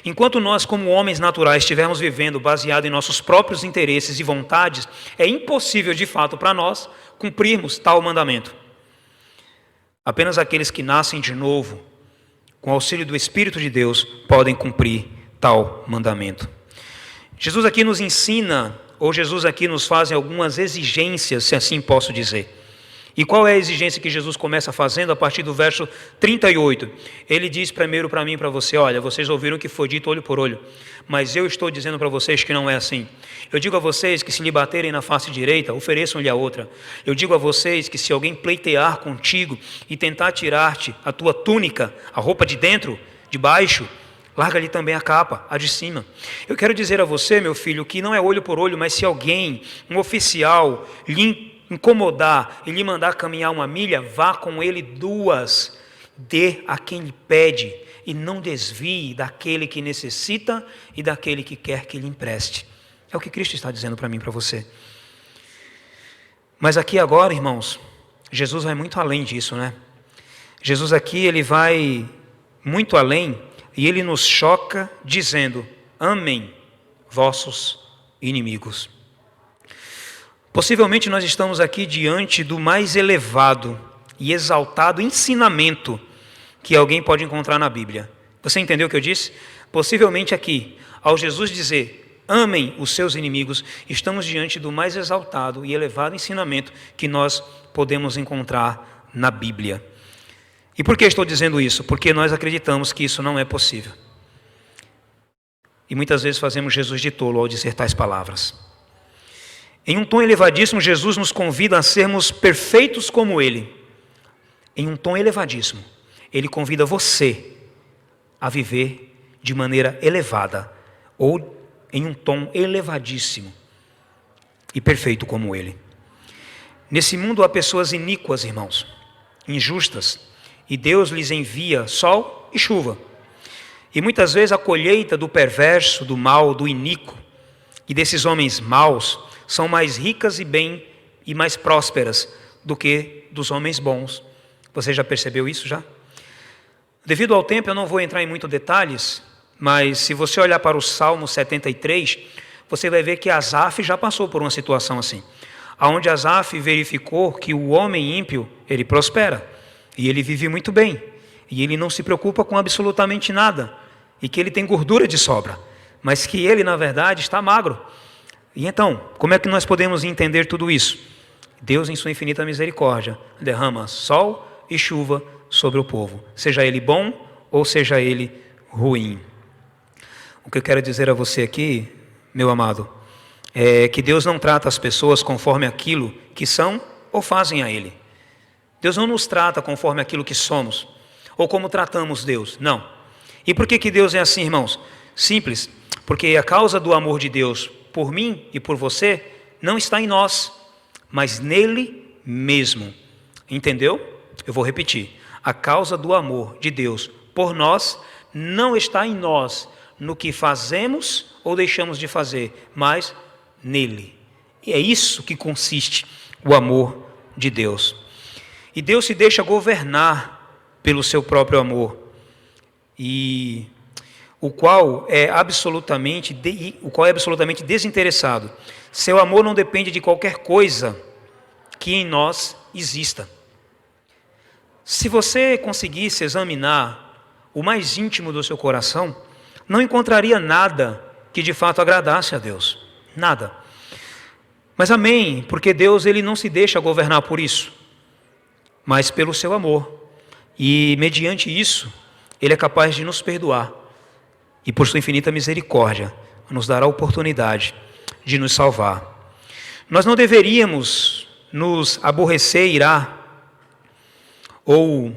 Enquanto nós, como homens naturais, estivermos vivendo baseado em nossos próprios interesses e vontades, é impossível, de fato, para nós cumprirmos tal mandamento. Apenas aqueles que nascem de novo, com o auxílio do Espírito de Deus, podem cumprir tal mandamento. Jesus aqui nos ensina, ou Jesus aqui nos faz algumas exigências, se assim posso dizer. E qual é a exigência que Jesus começa fazendo a partir do verso 38? Ele diz primeiro para mim e para você: olha, vocês ouviram que foi dito olho por olho, mas eu estou dizendo para vocês que não é assim. Eu digo a vocês que se lhe baterem na face direita, ofereçam-lhe a outra. Eu digo a vocês que se alguém pleitear contigo e tentar tirar-te a tua túnica, a roupa de dentro, de baixo, larga-lhe também a capa, a de cima. Eu quero dizer a você, meu filho, que não é olho por olho, mas se alguém, um oficial, lhe incomodar e lhe mandar caminhar 1 milha, vá com ele 2, dê a quem lhe pede e não desvie daquele que necessita e daquele que quer que lhe empreste. É o que Cristo está dizendo para mim e para você. Mas aqui agora, irmãos, Jesus vai muito além disso, né? Jesus aqui, ele vai muito além e ele nos choca dizendo: amem vossos inimigos. Possivelmente nós estamos aqui diante do mais elevado e exaltado ensinamento que alguém pode encontrar na Bíblia. Você entendeu o que eu disse? Possivelmente aqui, ao Jesus dizer: amem os seus inimigos, estamos diante do mais exaltado e elevado ensinamento que nós podemos encontrar na Bíblia. E por que estou dizendo isso? Porque nós acreditamos que isso não é possível. E muitas vezes fazemos Jesus de tolo ao dizer tais palavras. Em um tom elevadíssimo, Jesus nos convida a sermos perfeitos como Ele. Em um tom elevadíssimo, Ele convida você a viver de maneira elevada, ou em um tom elevadíssimo e perfeito como Ele. Nesse mundo há pessoas iníquas, irmãos, injustas, e Deus lhes envia sol e chuva. E muitas vezes a colheita do perverso, do mal, do iníquo e desses homens maus são mais ricas e mais prósperas do que dos homens bons. Você já percebeu isso já? Devido ao tempo eu não vou entrar em muitos detalhes, mas se você olhar para o Salmo 73, você vai ver que Asaf já passou por uma situação assim, onde Asaf verificou que o homem ímpio, ele prospera, e ele vive muito bem, e ele não se preocupa com absolutamente nada, e que ele tem gordura de sobra, mas que ele na verdade está magro. E então, como é que nós podemos entender tudo isso? Deus, em sua infinita misericórdia, derrama sol e chuva sobre o povo, seja ele bom ou seja ele ruim. O que eu quero dizer a você aqui, meu amado, é que Deus não trata as pessoas conforme aquilo que são ou fazem a Ele. Deus não nos trata conforme aquilo que somos ou como tratamos Deus, não. E por que Deus é assim, irmãos? Simples, porque a causa do amor de Deus por mim e por você não está em nós, mas nele mesmo. Entendeu? Eu vou repetir. A causa do amor de Deus por nós não está em nós, no que fazemos ou deixamos de fazer, mas nele. E é isso que consiste o amor de Deus. E Deus se deixa governar pelo seu próprio amor, e o qual é absolutamente desinteressado. Seu amor não depende de qualquer coisa que em nós exista. Se você conseguisse examinar o mais íntimo do seu coração, não encontraria nada que de fato agradasse a Deus. Nada. Mas amém, porque Deus ele não se deixa governar por isso, mas pelo seu amor. E mediante isso, Ele é capaz de nos perdoar e por sua infinita misericórdia nos dar a oportunidade de nos salvar. Nós não deveríamos nos aborrecer, irar ou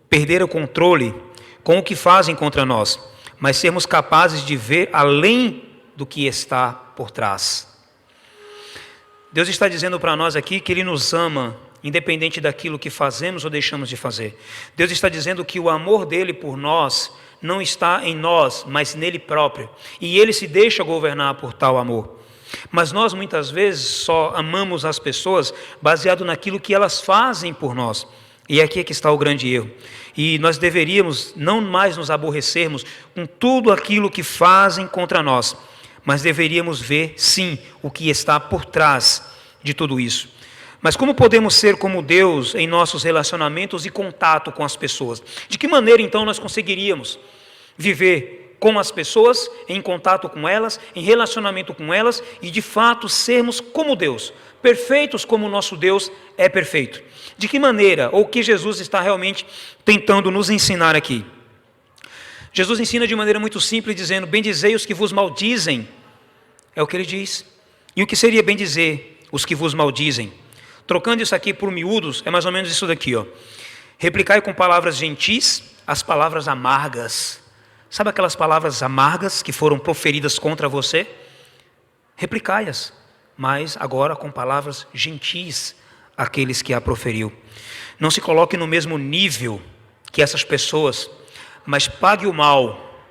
perder o controle com o que fazem contra nós, mas sermos capazes de ver além do que está por trás. Deus está dizendo para nós aqui que Ele nos ama, independente daquilo que fazemos ou deixamos de fazer. Deus está dizendo que o amor dEle por nós não está em nós, mas nele próprio. E Ele se deixa governar por tal amor. Mas nós muitas vezes só amamos as pessoas baseado naquilo que elas fazem por nós. E aqui é que está o grande erro. E nós deveríamos não mais nos aborrecermos com tudo aquilo que fazem contra nós, mas deveríamos ver, sim, o que está por trás de tudo isso. Mas como podemos ser como Deus em nossos relacionamentos e contato com as pessoas? De que maneira, então, nós conseguiríamos viver com as pessoas, em contato com elas, em relacionamento com elas, e de fato sermos como Deus, perfeitos como o nosso Deus é perfeito? De que maneira, ou o que Jesus está realmente tentando nos ensinar aqui? Jesus ensina de maneira muito simples, dizendo: bendizei os que vos maldizem. É o que ele diz. E o que seria bendizer os que vos maldizem? Trocando isso aqui por miúdos, é mais ou menos isso daqui, ó. Replicai com palavras gentis as palavras amargas. Sabe aquelas palavras amargas que foram proferidas contra você? Replicai-as, mas agora com palavras gentis àqueles que a proferiu. Não se coloque no mesmo nível que essas pessoas, mas pague o mal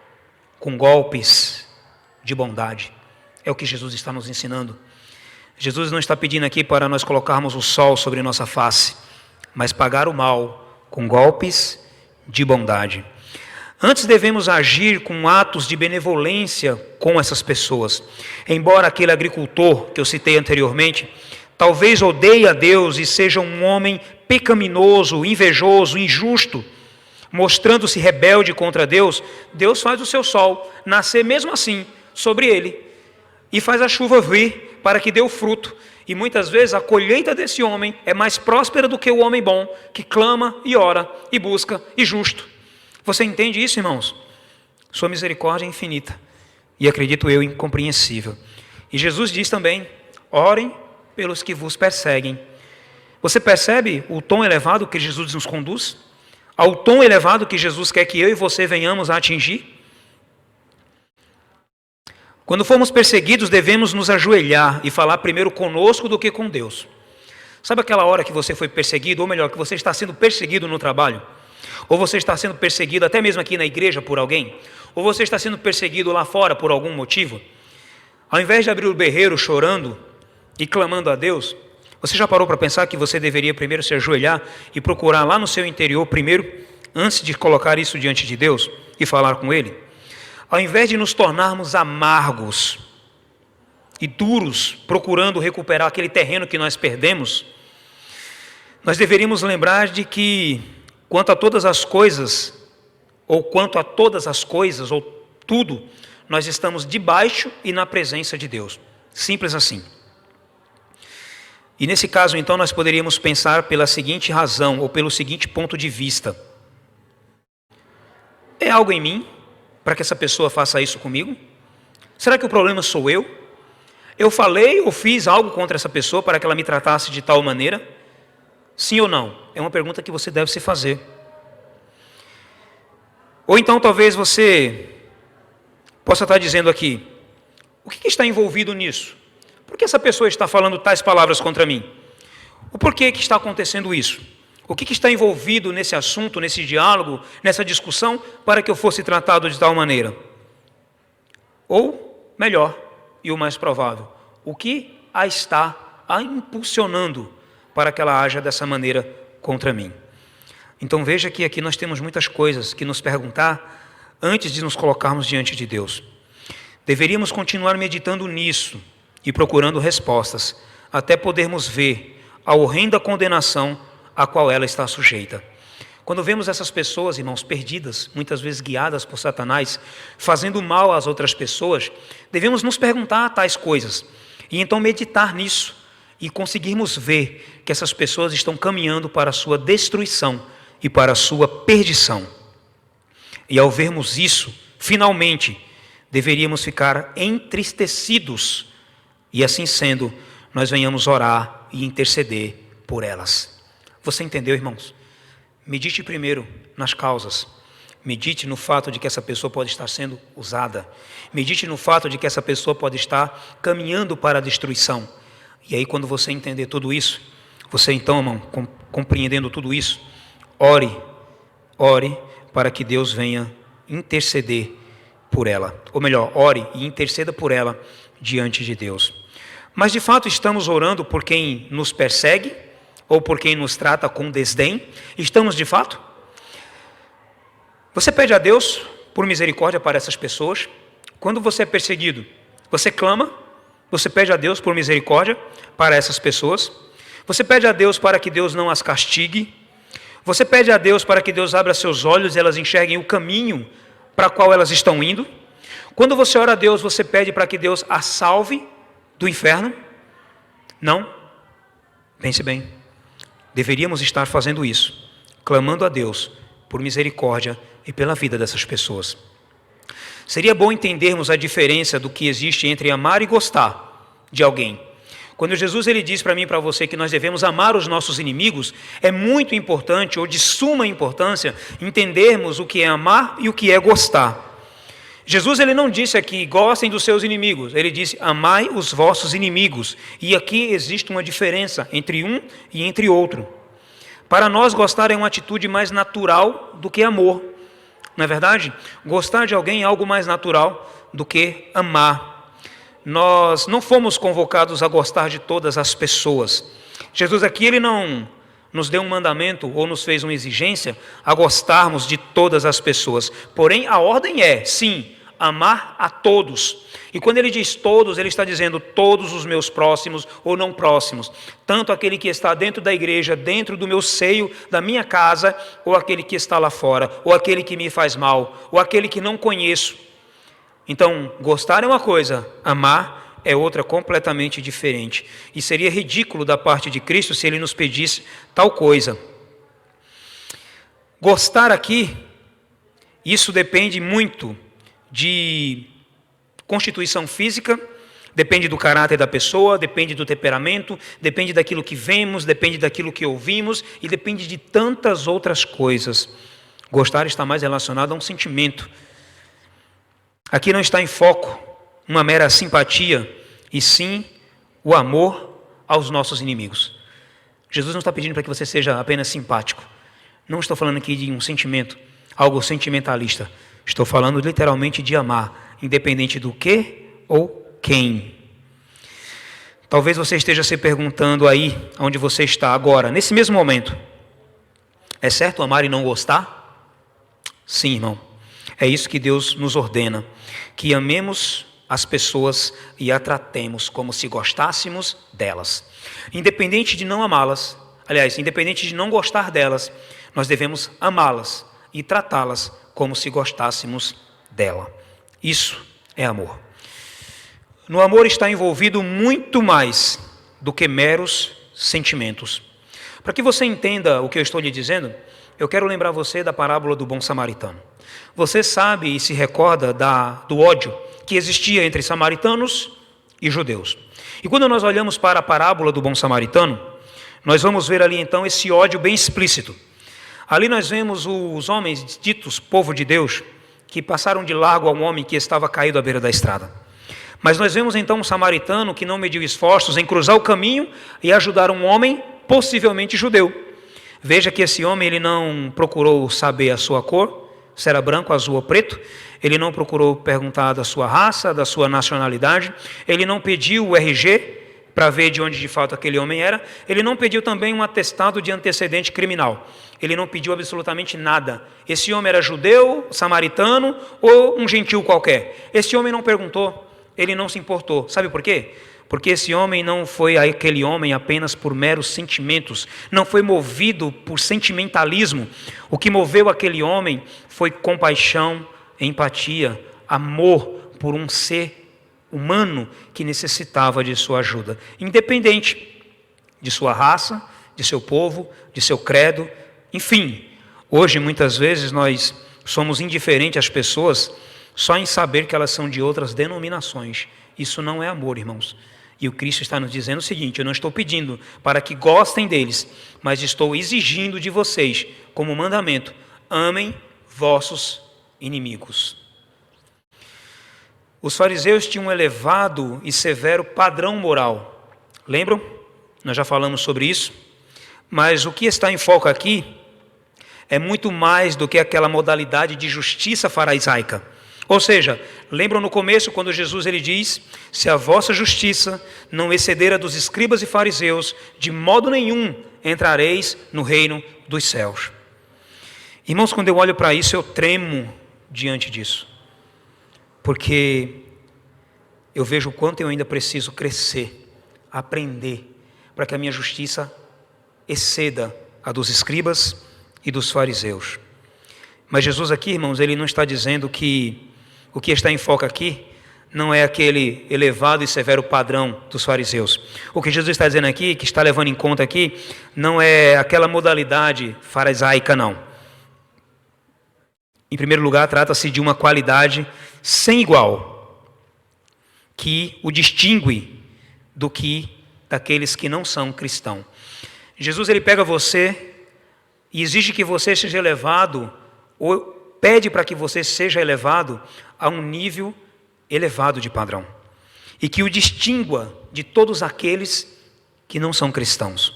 com golpes de bondade. É o que Jesus está nos ensinando. Jesus não está pedindo aqui para nós colocarmos o sol sobre nossa face, mas pagar o mal com golpes de bondade. Antes devemos agir com atos de benevolência com essas pessoas. Embora aquele agricultor que eu citei anteriormente talvez odeie a Deus e seja um homem pecaminoso, invejoso, injusto, mostrando-se rebelde contra Deus, Deus faz o seu sol nascer mesmo assim sobre ele e faz a chuva vir para que dê o fruto. E muitas vezes a colheita desse homem é mais próspera do que o homem bom, que clama e ora e busca e justo. Você entende isso, irmãos? Sua misericórdia é infinita e, acredito eu, incompreensível. E Jesus diz também: orem pelos que vos perseguem. Você percebe o tom elevado que Jesus nos conduz? Ao tom elevado que Jesus quer que eu e você venhamos a atingir? Quando formos perseguidos, devemos nos ajoelhar e falar primeiro conosco do que com Deus. Sabe aquela hora que você foi perseguido, ou melhor, que você está sendo perseguido no trabalho? Ou você está sendo perseguido até mesmo aqui na igreja por alguém? Ou você está sendo perseguido lá fora por algum motivo? Ao invés de abrir o berreiro chorando e clamando a Deus, você já parou para pensar que você deveria primeiro se ajoelhar e procurar lá no seu interior primeiro, antes de colocar isso diante de Deus e falar com Ele? Ao invés de nos tornarmos amargos e duros, procurando recuperar aquele terreno que nós perdemos, nós deveríamos lembrar de que quanto a todas as coisas, ou tudo, nós estamos debaixo e na presença de Deus. Simples assim. E nesse caso, então, nós poderíamos pensar pela seguinte razão, ou pelo seguinte ponto de vista: é algo em mim para que essa pessoa faça isso comigo? Será que o problema sou eu? Eu falei ou fiz algo contra essa pessoa para que ela me tratasse de tal maneira? Sim ou não? É uma pergunta que você deve se fazer. Ou então talvez você possa estar dizendo aqui: o que está envolvido nisso? Por que essa pessoa está falando tais palavras contra mim? O porquê que está acontecendo isso? O que está envolvido nesse assunto, nesse diálogo, nessa discussão, para que eu fosse tratado de tal maneira? Ou, melhor, e o mais provável, o que a está impulsionando para que ela haja dessa maneira contra mim? Então veja que aqui nós temos muitas coisas que nos perguntar antes de nos colocarmos diante de Deus. Deveríamos continuar meditando nisso e procurando respostas, até podermos ver a horrenda condenação a qual ela está sujeita. Quando vemos essas pessoas, irmãos, perdidas, muitas vezes guiadas por Satanás, fazendo mal às outras pessoas, devemos nos perguntar tais coisas, e então meditar nisso, e conseguirmos ver que essas pessoas estão caminhando para a sua destruição, e para a sua perdição. E ao vermos isso, finalmente, deveríamos ficar entristecidos, e assim sendo, nós venhamos orar e interceder por elas. Você entendeu, irmãos? Medite primeiro nas causas. Medite no fato de que essa pessoa pode estar sendo usada. Medite no fato de que essa pessoa pode estar caminhando para a destruição. E aí, quando você entender tudo isso, você então, irmão, compreendendo tudo isso, ore para que Deus venha interceder por ela. Ou melhor, ore e interceda por ela diante de Deus. Mas de fato estamos orando por quem nos persegue ou por quem nos trata com desdém? Estamos de fato? Você pede a Deus por misericórdia para essas pessoas? Quando você é perseguido, você clama? Você pede a Deus por misericórdia para essas pessoas? Você pede a Deus para que Deus não as castigue? Você pede a Deus para que Deus abra seus olhos e elas enxerguem o caminho para qual elas estão indo? Quando você ora a Deus, você pede para que Deus a salve do inferno? Não? Pense bem. Deveríamos estar fazendo isso, clamando a Deus por misericórdia e pela vida dessas pessoas. Seria bom entendermos a diferença do que existe entre amar e gostar de alguém. Quando Jesus ele diz para mim e para você que nós devemos amar os nossos inimigos, é muito importante, ou de suma importância, entendermos o que é amar e o que é gostar. Jesus ele não disse aqui, gostem dos seus inimigos, ele disse, amai os vossos inimigos. E aqui existe uma diferença entre um e entre outro. Para nós, gostar é uma atitude mais natural do que amor. Não é verdade? Gostar de alguém é algo mais natural do que amar. Nós não fomos convocados a gostar de todas as pessoas. Jesus aqui ele não nos deu um mandamento ou nos fez uma exigência a gostarmos de todas as pessoas. Porém, a ordem é, sim, amar a todos. E quando ele diz todos, ele está dizendo todos os meus próximos ou não próximos. Tanto aquele que está dentro da igreja, dentro do meu seio, da minha casa, ou aquele que está lá fora, ou aquele que me faz mal, ou aquele que não conheço. Então, gostar é uma coisa, amar é outra completamente diferente. E seria ridículo da parte de Cristo se ele nos pedisse tal coisa. Gostar aqui, isso depende muito de constituição física, depende do caráter da pessoa, depende do temperamento, depende daquilo que vemos, depende daquilo que ouvimos e depende de tantas outras coisas. Gostar está mais relacionado a um sentimento. Aqui não está em foco uma mera simpatia, e sim o amor aos nossos inimigos. Jesus não está pedindo para que você seja apenas simpático. Não estou falando aqui de um sentimento, algo sentimentalista. Estou falando literalmente de amar, independente do que ou quem. Talvez você esteja se perguntando aí, onde você está agora, nesse mesmo momento. É certo amar e não gostar? Sim, irmão. É isso que Deus nos ordena, que amemos as pessoas e a tratemos como se gostássemos delas. Independente de não amá-las, aliás, independente de não gostar delas, nós devemos amá-las e tratá-las como se gostássemos dela. Isso é amor. No amor está envolvido muito mais do que meros sentimentos. Para que você entenda o que eu estou lhe dizendo, eu quero lembrar você da parábola do bom samaritano. Você sabe e se recorda do ódio que existia entre samaritanos e judeus. E quando nós olhamos para a parábola do bom samaritano, nós vamos ver ali então esse ódio bem explícito. Ali nós vemos os homens ditos povo de Deus, que passaram de largo a um homem que estava caído à beira da estrada. Mas nós vemos então um samaritano que não mediu esforços em cruzar o caminho e ajudar um homem possivelmente judeu. Veja que esse homem ele não procurou saber a sua cor, se era branco, azul ou preto. Ele não procurou perguntar da sua raça, da sua nacionalidade. Ele não pediu o RG para ver de onde de fato aquele homem era. Ele não pediu também um atestado de antecedente criminal. Ele não pediu absolutamente nada. Esse homem era judeu, samaritano ou um gentil qualquer. Esse homem não perguntou, ele não se importou. Sabe por quê? Porque esse homem não foi aquele homem apenas por meros sentimentos, não foi movido por sentimentalismo. O que moveu aquele homem foi compaixão, empatia, amor por um ser humano que necessitava de sua ajuda, independente de sua raça, de seu povo, de seu credo, enfim. Hoje, muitas vezes, nós somos indiferentes às pessoas só em saber que elas são de outras denominações. Isso não é amor, irmãos. E o Cristo está nos dizendo o seguinte: eu não estou pedindo para que gostem deles, mas estou exigindo de vocês, como mandamento, amem vossos inimigos. Os fariseus tinham um elevado e severo padrão moral. Lembram? Nós já falamos sobre isso. Mas o que está em foco aqui é muito mais do que aquela modalidade de justiça farisaica. Ou seja, lembram no começo quando Jesus ele diz: se a vossa justiça não exceder a dos escribas e fariseus, de modo nenhum entrareis no reino dos céus. Irmãos, quando eu olho para isso, eu tremo diante disso, porque eu vejo o quanto eu ainda preciso crescer, aprender, para que a minha justiça exceda a dos escribas e dos fariseus. Mas Jesus aqui, irmãos, ele não está dizendo que o que está em foco aqui não é aquele elevado e severo padrão dos fariseus. O que Jesus está dizendo aqui, que está levando em conta aqui, não é aquela modalidade farisaica, não. Em primeiro lugar, trata-se de uma qualidade sem igual, que o distingue daqueles que não são cristãos. Jesus ele pega você e exige que você seja elevado, ou pede para que você seja elevado a um nível elevado de padrão, e que o distingua de todos aqueles que não são cristãos.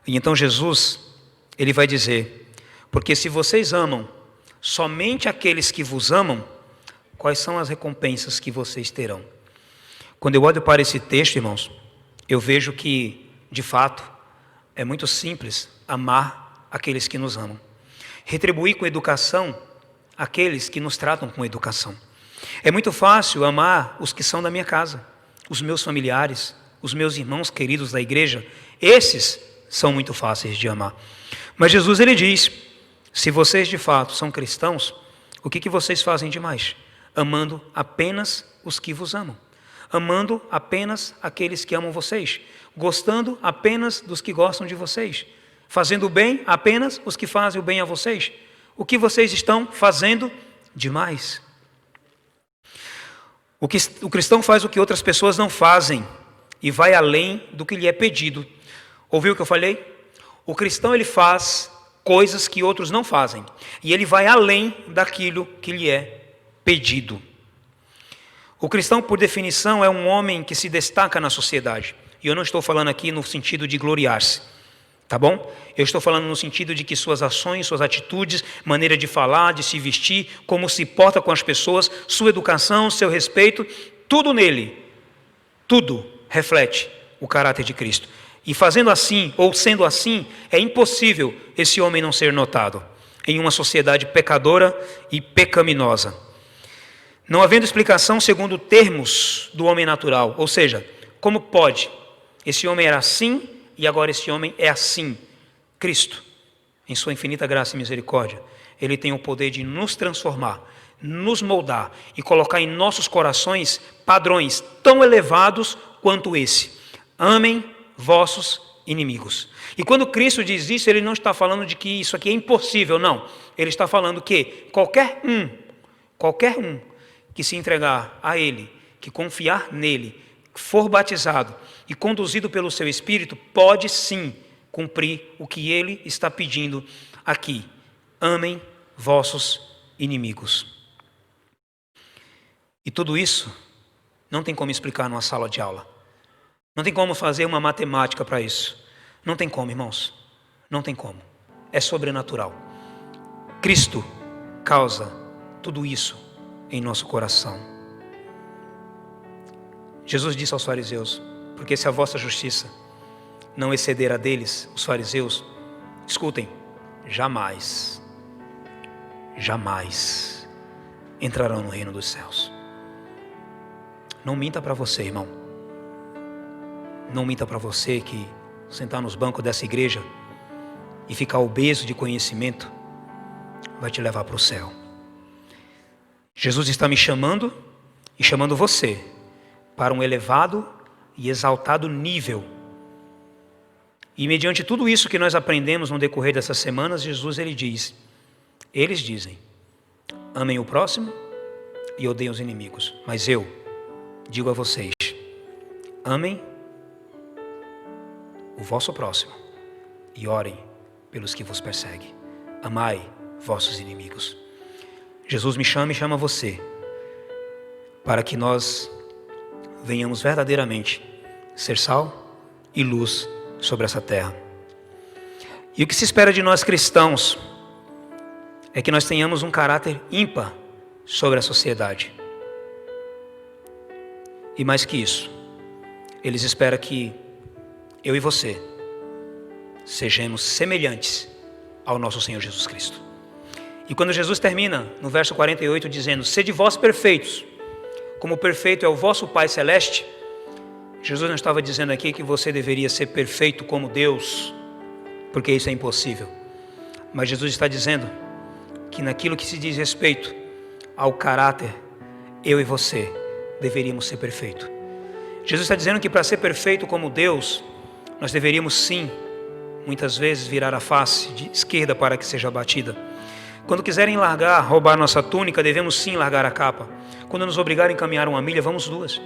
E então Jesus, ele vai dizer: porque se vocês amam somente aqueles que vos amam, quais são as recompensas que vocês terão? Quando eu olho para esse texto, irmãos, eu vejo que, de fato, é muito simples amar aqueles que nos amam. Retribuir com educação aqueles que nos tratam com educação. É muito fácil amar os que são da minha casa, os meus familiares, os meus irmãos queridos da igreja. Esses são muito fáceis de amar. Mas Jesus ele diz: se vocês de fato são cristãos, o que vocês fazem demais? Amando apenas os que vos amam. Amando apenas aqueles que amam vocês. Gostando apenas dos que gostam de vocês. Fazendo bem apenas os que fazem o bem a vocês. O que vocês estão fazendo demais? O cristão faz o que outras pessoas não fazem e vai além do que lhe é pedido. Ouviu o que eu falei? O cristão ele faz coisas que outros não fazem e ele vai além daquilo que lhe é pedido. O cristão, por definição, é um homem que se destaca na sociedade. E eu não estou falando aqui no sentido de gloriar-se, tá bom? Eu estou falando no sentido de que suas ações, suas atitudes, maneira de falar, de se vestir, como se porta com as pessoas, sua educação, seu respeito, tudo nele, tudo reflete o caráter de Cristo. E fazendo assim, ou sendo assim, é impossível esse homem não ser notado em uma sociedade pecadora e pecaminosa. Não havendo explicação segundo termos do homem natural, ou seja, como pode? Esse homem era assim e agora esse homem é assim. Cristo, em sua infinita graça e misericórdia, ele tem o poder de nos transformar, nos moldar e colocar em nossos corações padrões tão elevados quanto esse. Amem vossos inimigos. E quando Cristo diz isso, ele não está falando de que isso aqui é impossível, não. Ele está falando que qualquer um que se entregar a ele, que confiar nele, for batizado e conduzido pelo seu Espírito, pode sim cumprir o que ele está pedindo aqui. Amem vossos inimigos. E tudo isso não tem como explicar numa sala de aula. Não tem como fazer uma matemática para isso. Não tem como, irmãos. Não tem como. É sobrenatural. Cristo causa tudo isso em nosso coração. Jesus disse aos fariseus: porque se a vossa justiça não exceder a deles, os fariseus, escutem, jamais entrarão no reino dos céus. Não minta para você, irmão. Não minta para você que sentar nos bancos dessa igreja e ficar obeso de conhecimento vai te levar para o céu. Jesus está me chamando e chamando você para um elevado e exaltado nível E mediante tudo isso que nós aprendemos no decorrer dessas semanas, eles dizem, amem o próximo e odeiem os inimigos. Mas eu digo a vocês, amem o vosso próximo e orem pelos que vos perseguem. Amai vossos inimigos. Jesus me chama e chama você para que nós venhamos verdadeiramente ser sal e luz sobre essa terra. E o que se espera de nós cristãos é que nós tenhamos um caráter ímpar sobre a sociedade. E mais que isso, eles esperam que eu e você sejamos semelhantes ao nosso Senhor Jesus Cristo. E quando Jesus termina no verso 48 dizendo, sede vós perfeitos, como perfeito é o vosso Pai Celeste, Jesus não estava dizendo aqui que você deveria ser perfeito como Deus, porque isso é impossível. Mas Jesus está dizendo que naquilo que se diz respeito ao caráter, eu e você deveríamos ser perfeitos. Jesus está dizendo que para ser perfeito como Deus, nós deveríamos sim, muitas vezes, virar a face de esquerda para que seja batida. Quando quiserem roubar nossa túnica, devemos sim largar a capa. Quando nos obrigarem a caminhar uma milha, vamos 2.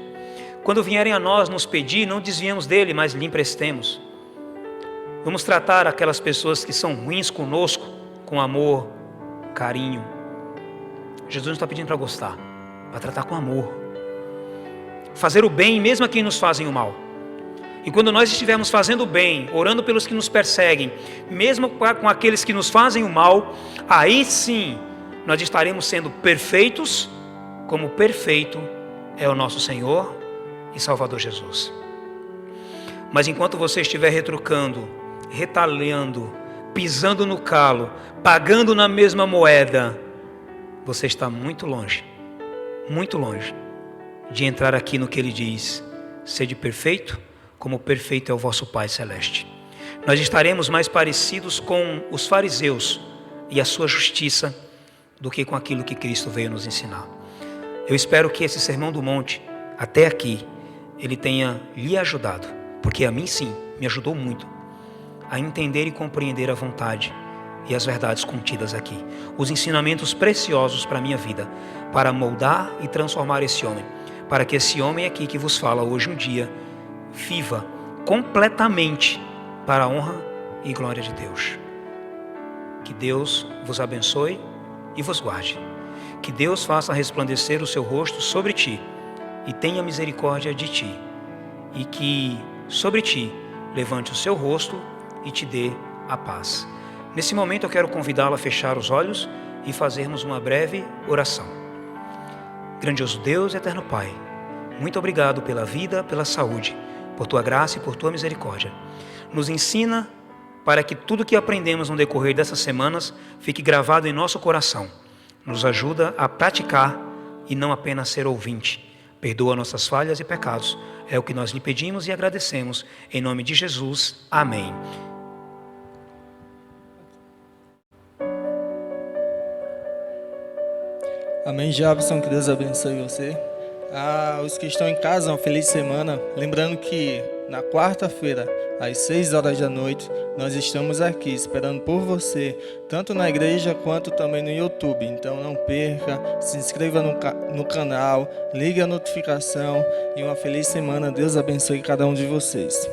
Quando vierem a nós nos pedir, não desviemos dele, mas lhe emprestemos. Vamos tratar aquelas pessoas que são ruins conosco com amor, carinho. Jesus não está pedindo para gostar, para tratar com amor. Fazer o bem mesmo a quem nos fazem o mal. E quando nós estivermos fazendo o bem, orando pelos que nos perseguem, mesmo com aqueles que nos fazem o mal, aí sim nós estaremos sendo perfeitos, como perfeito é o nosso Senhor e Salvador Jesus. Mas enquanto você estiver retrucando, retalhando, pisando no calo, pagando na mesma moeda, você está muito longe de entrar aqui no que ele diz, sede perfeito, como perfeito é o vosso Pai Celeste. Nós estaremos mais parecidos com os fariseus e a sua justiça do que com aquilo que Cristo veio nos ensinar. Eu espero que esse Sermão do Monte, até aqui, ele tenha lhe ajudado, porque a mim sim, me ajudou muito a entender e compreender a vontade e as verdades contidas aqui, os ensinamentos preciosos para a minha vida, para moldar e transformar esse homem, para que esse homem aqui que vos fala hoje um dia, viva completamente para a honra e glória de Deus. Que Deus vos abençoe e vos guarde. Que Deus faça resplandecer o seu rosto sobre ti e tenha misericórdia de ti. E que sobre ti levante o seu rosto e te dê a paz. Nesse momento eu quero convidá-lo a fechar os olhos e fazermos uma breve oração. Grandioso Deus, eterno Pai, muito obrigado pela vida, pela saúde, por tua graça e por tua misericórdia. Nos ensina para que tudo que aprendemos no decorrer dessas semanas fique gravado em nosso coração. Nos ajuda a praticar e não apenas ser ouvinte. Perdoa nossas falhas e pecados. É o que nós lhe pedimos e agradecemos. Em nome de Jesus. Amém. Amém, Jabson, que Deus abençoe você. Os que estão em casa, uma feliz semana. Lembrando que na quarta-feira, às 6 horas da noite, nós estamos aqui esperando por você, tanto na igreja quanto também no YouTube. Então não perca, se inscreva no canal, ligue a notificação e uma feliz semana. Deus abençoe cada um de vocês.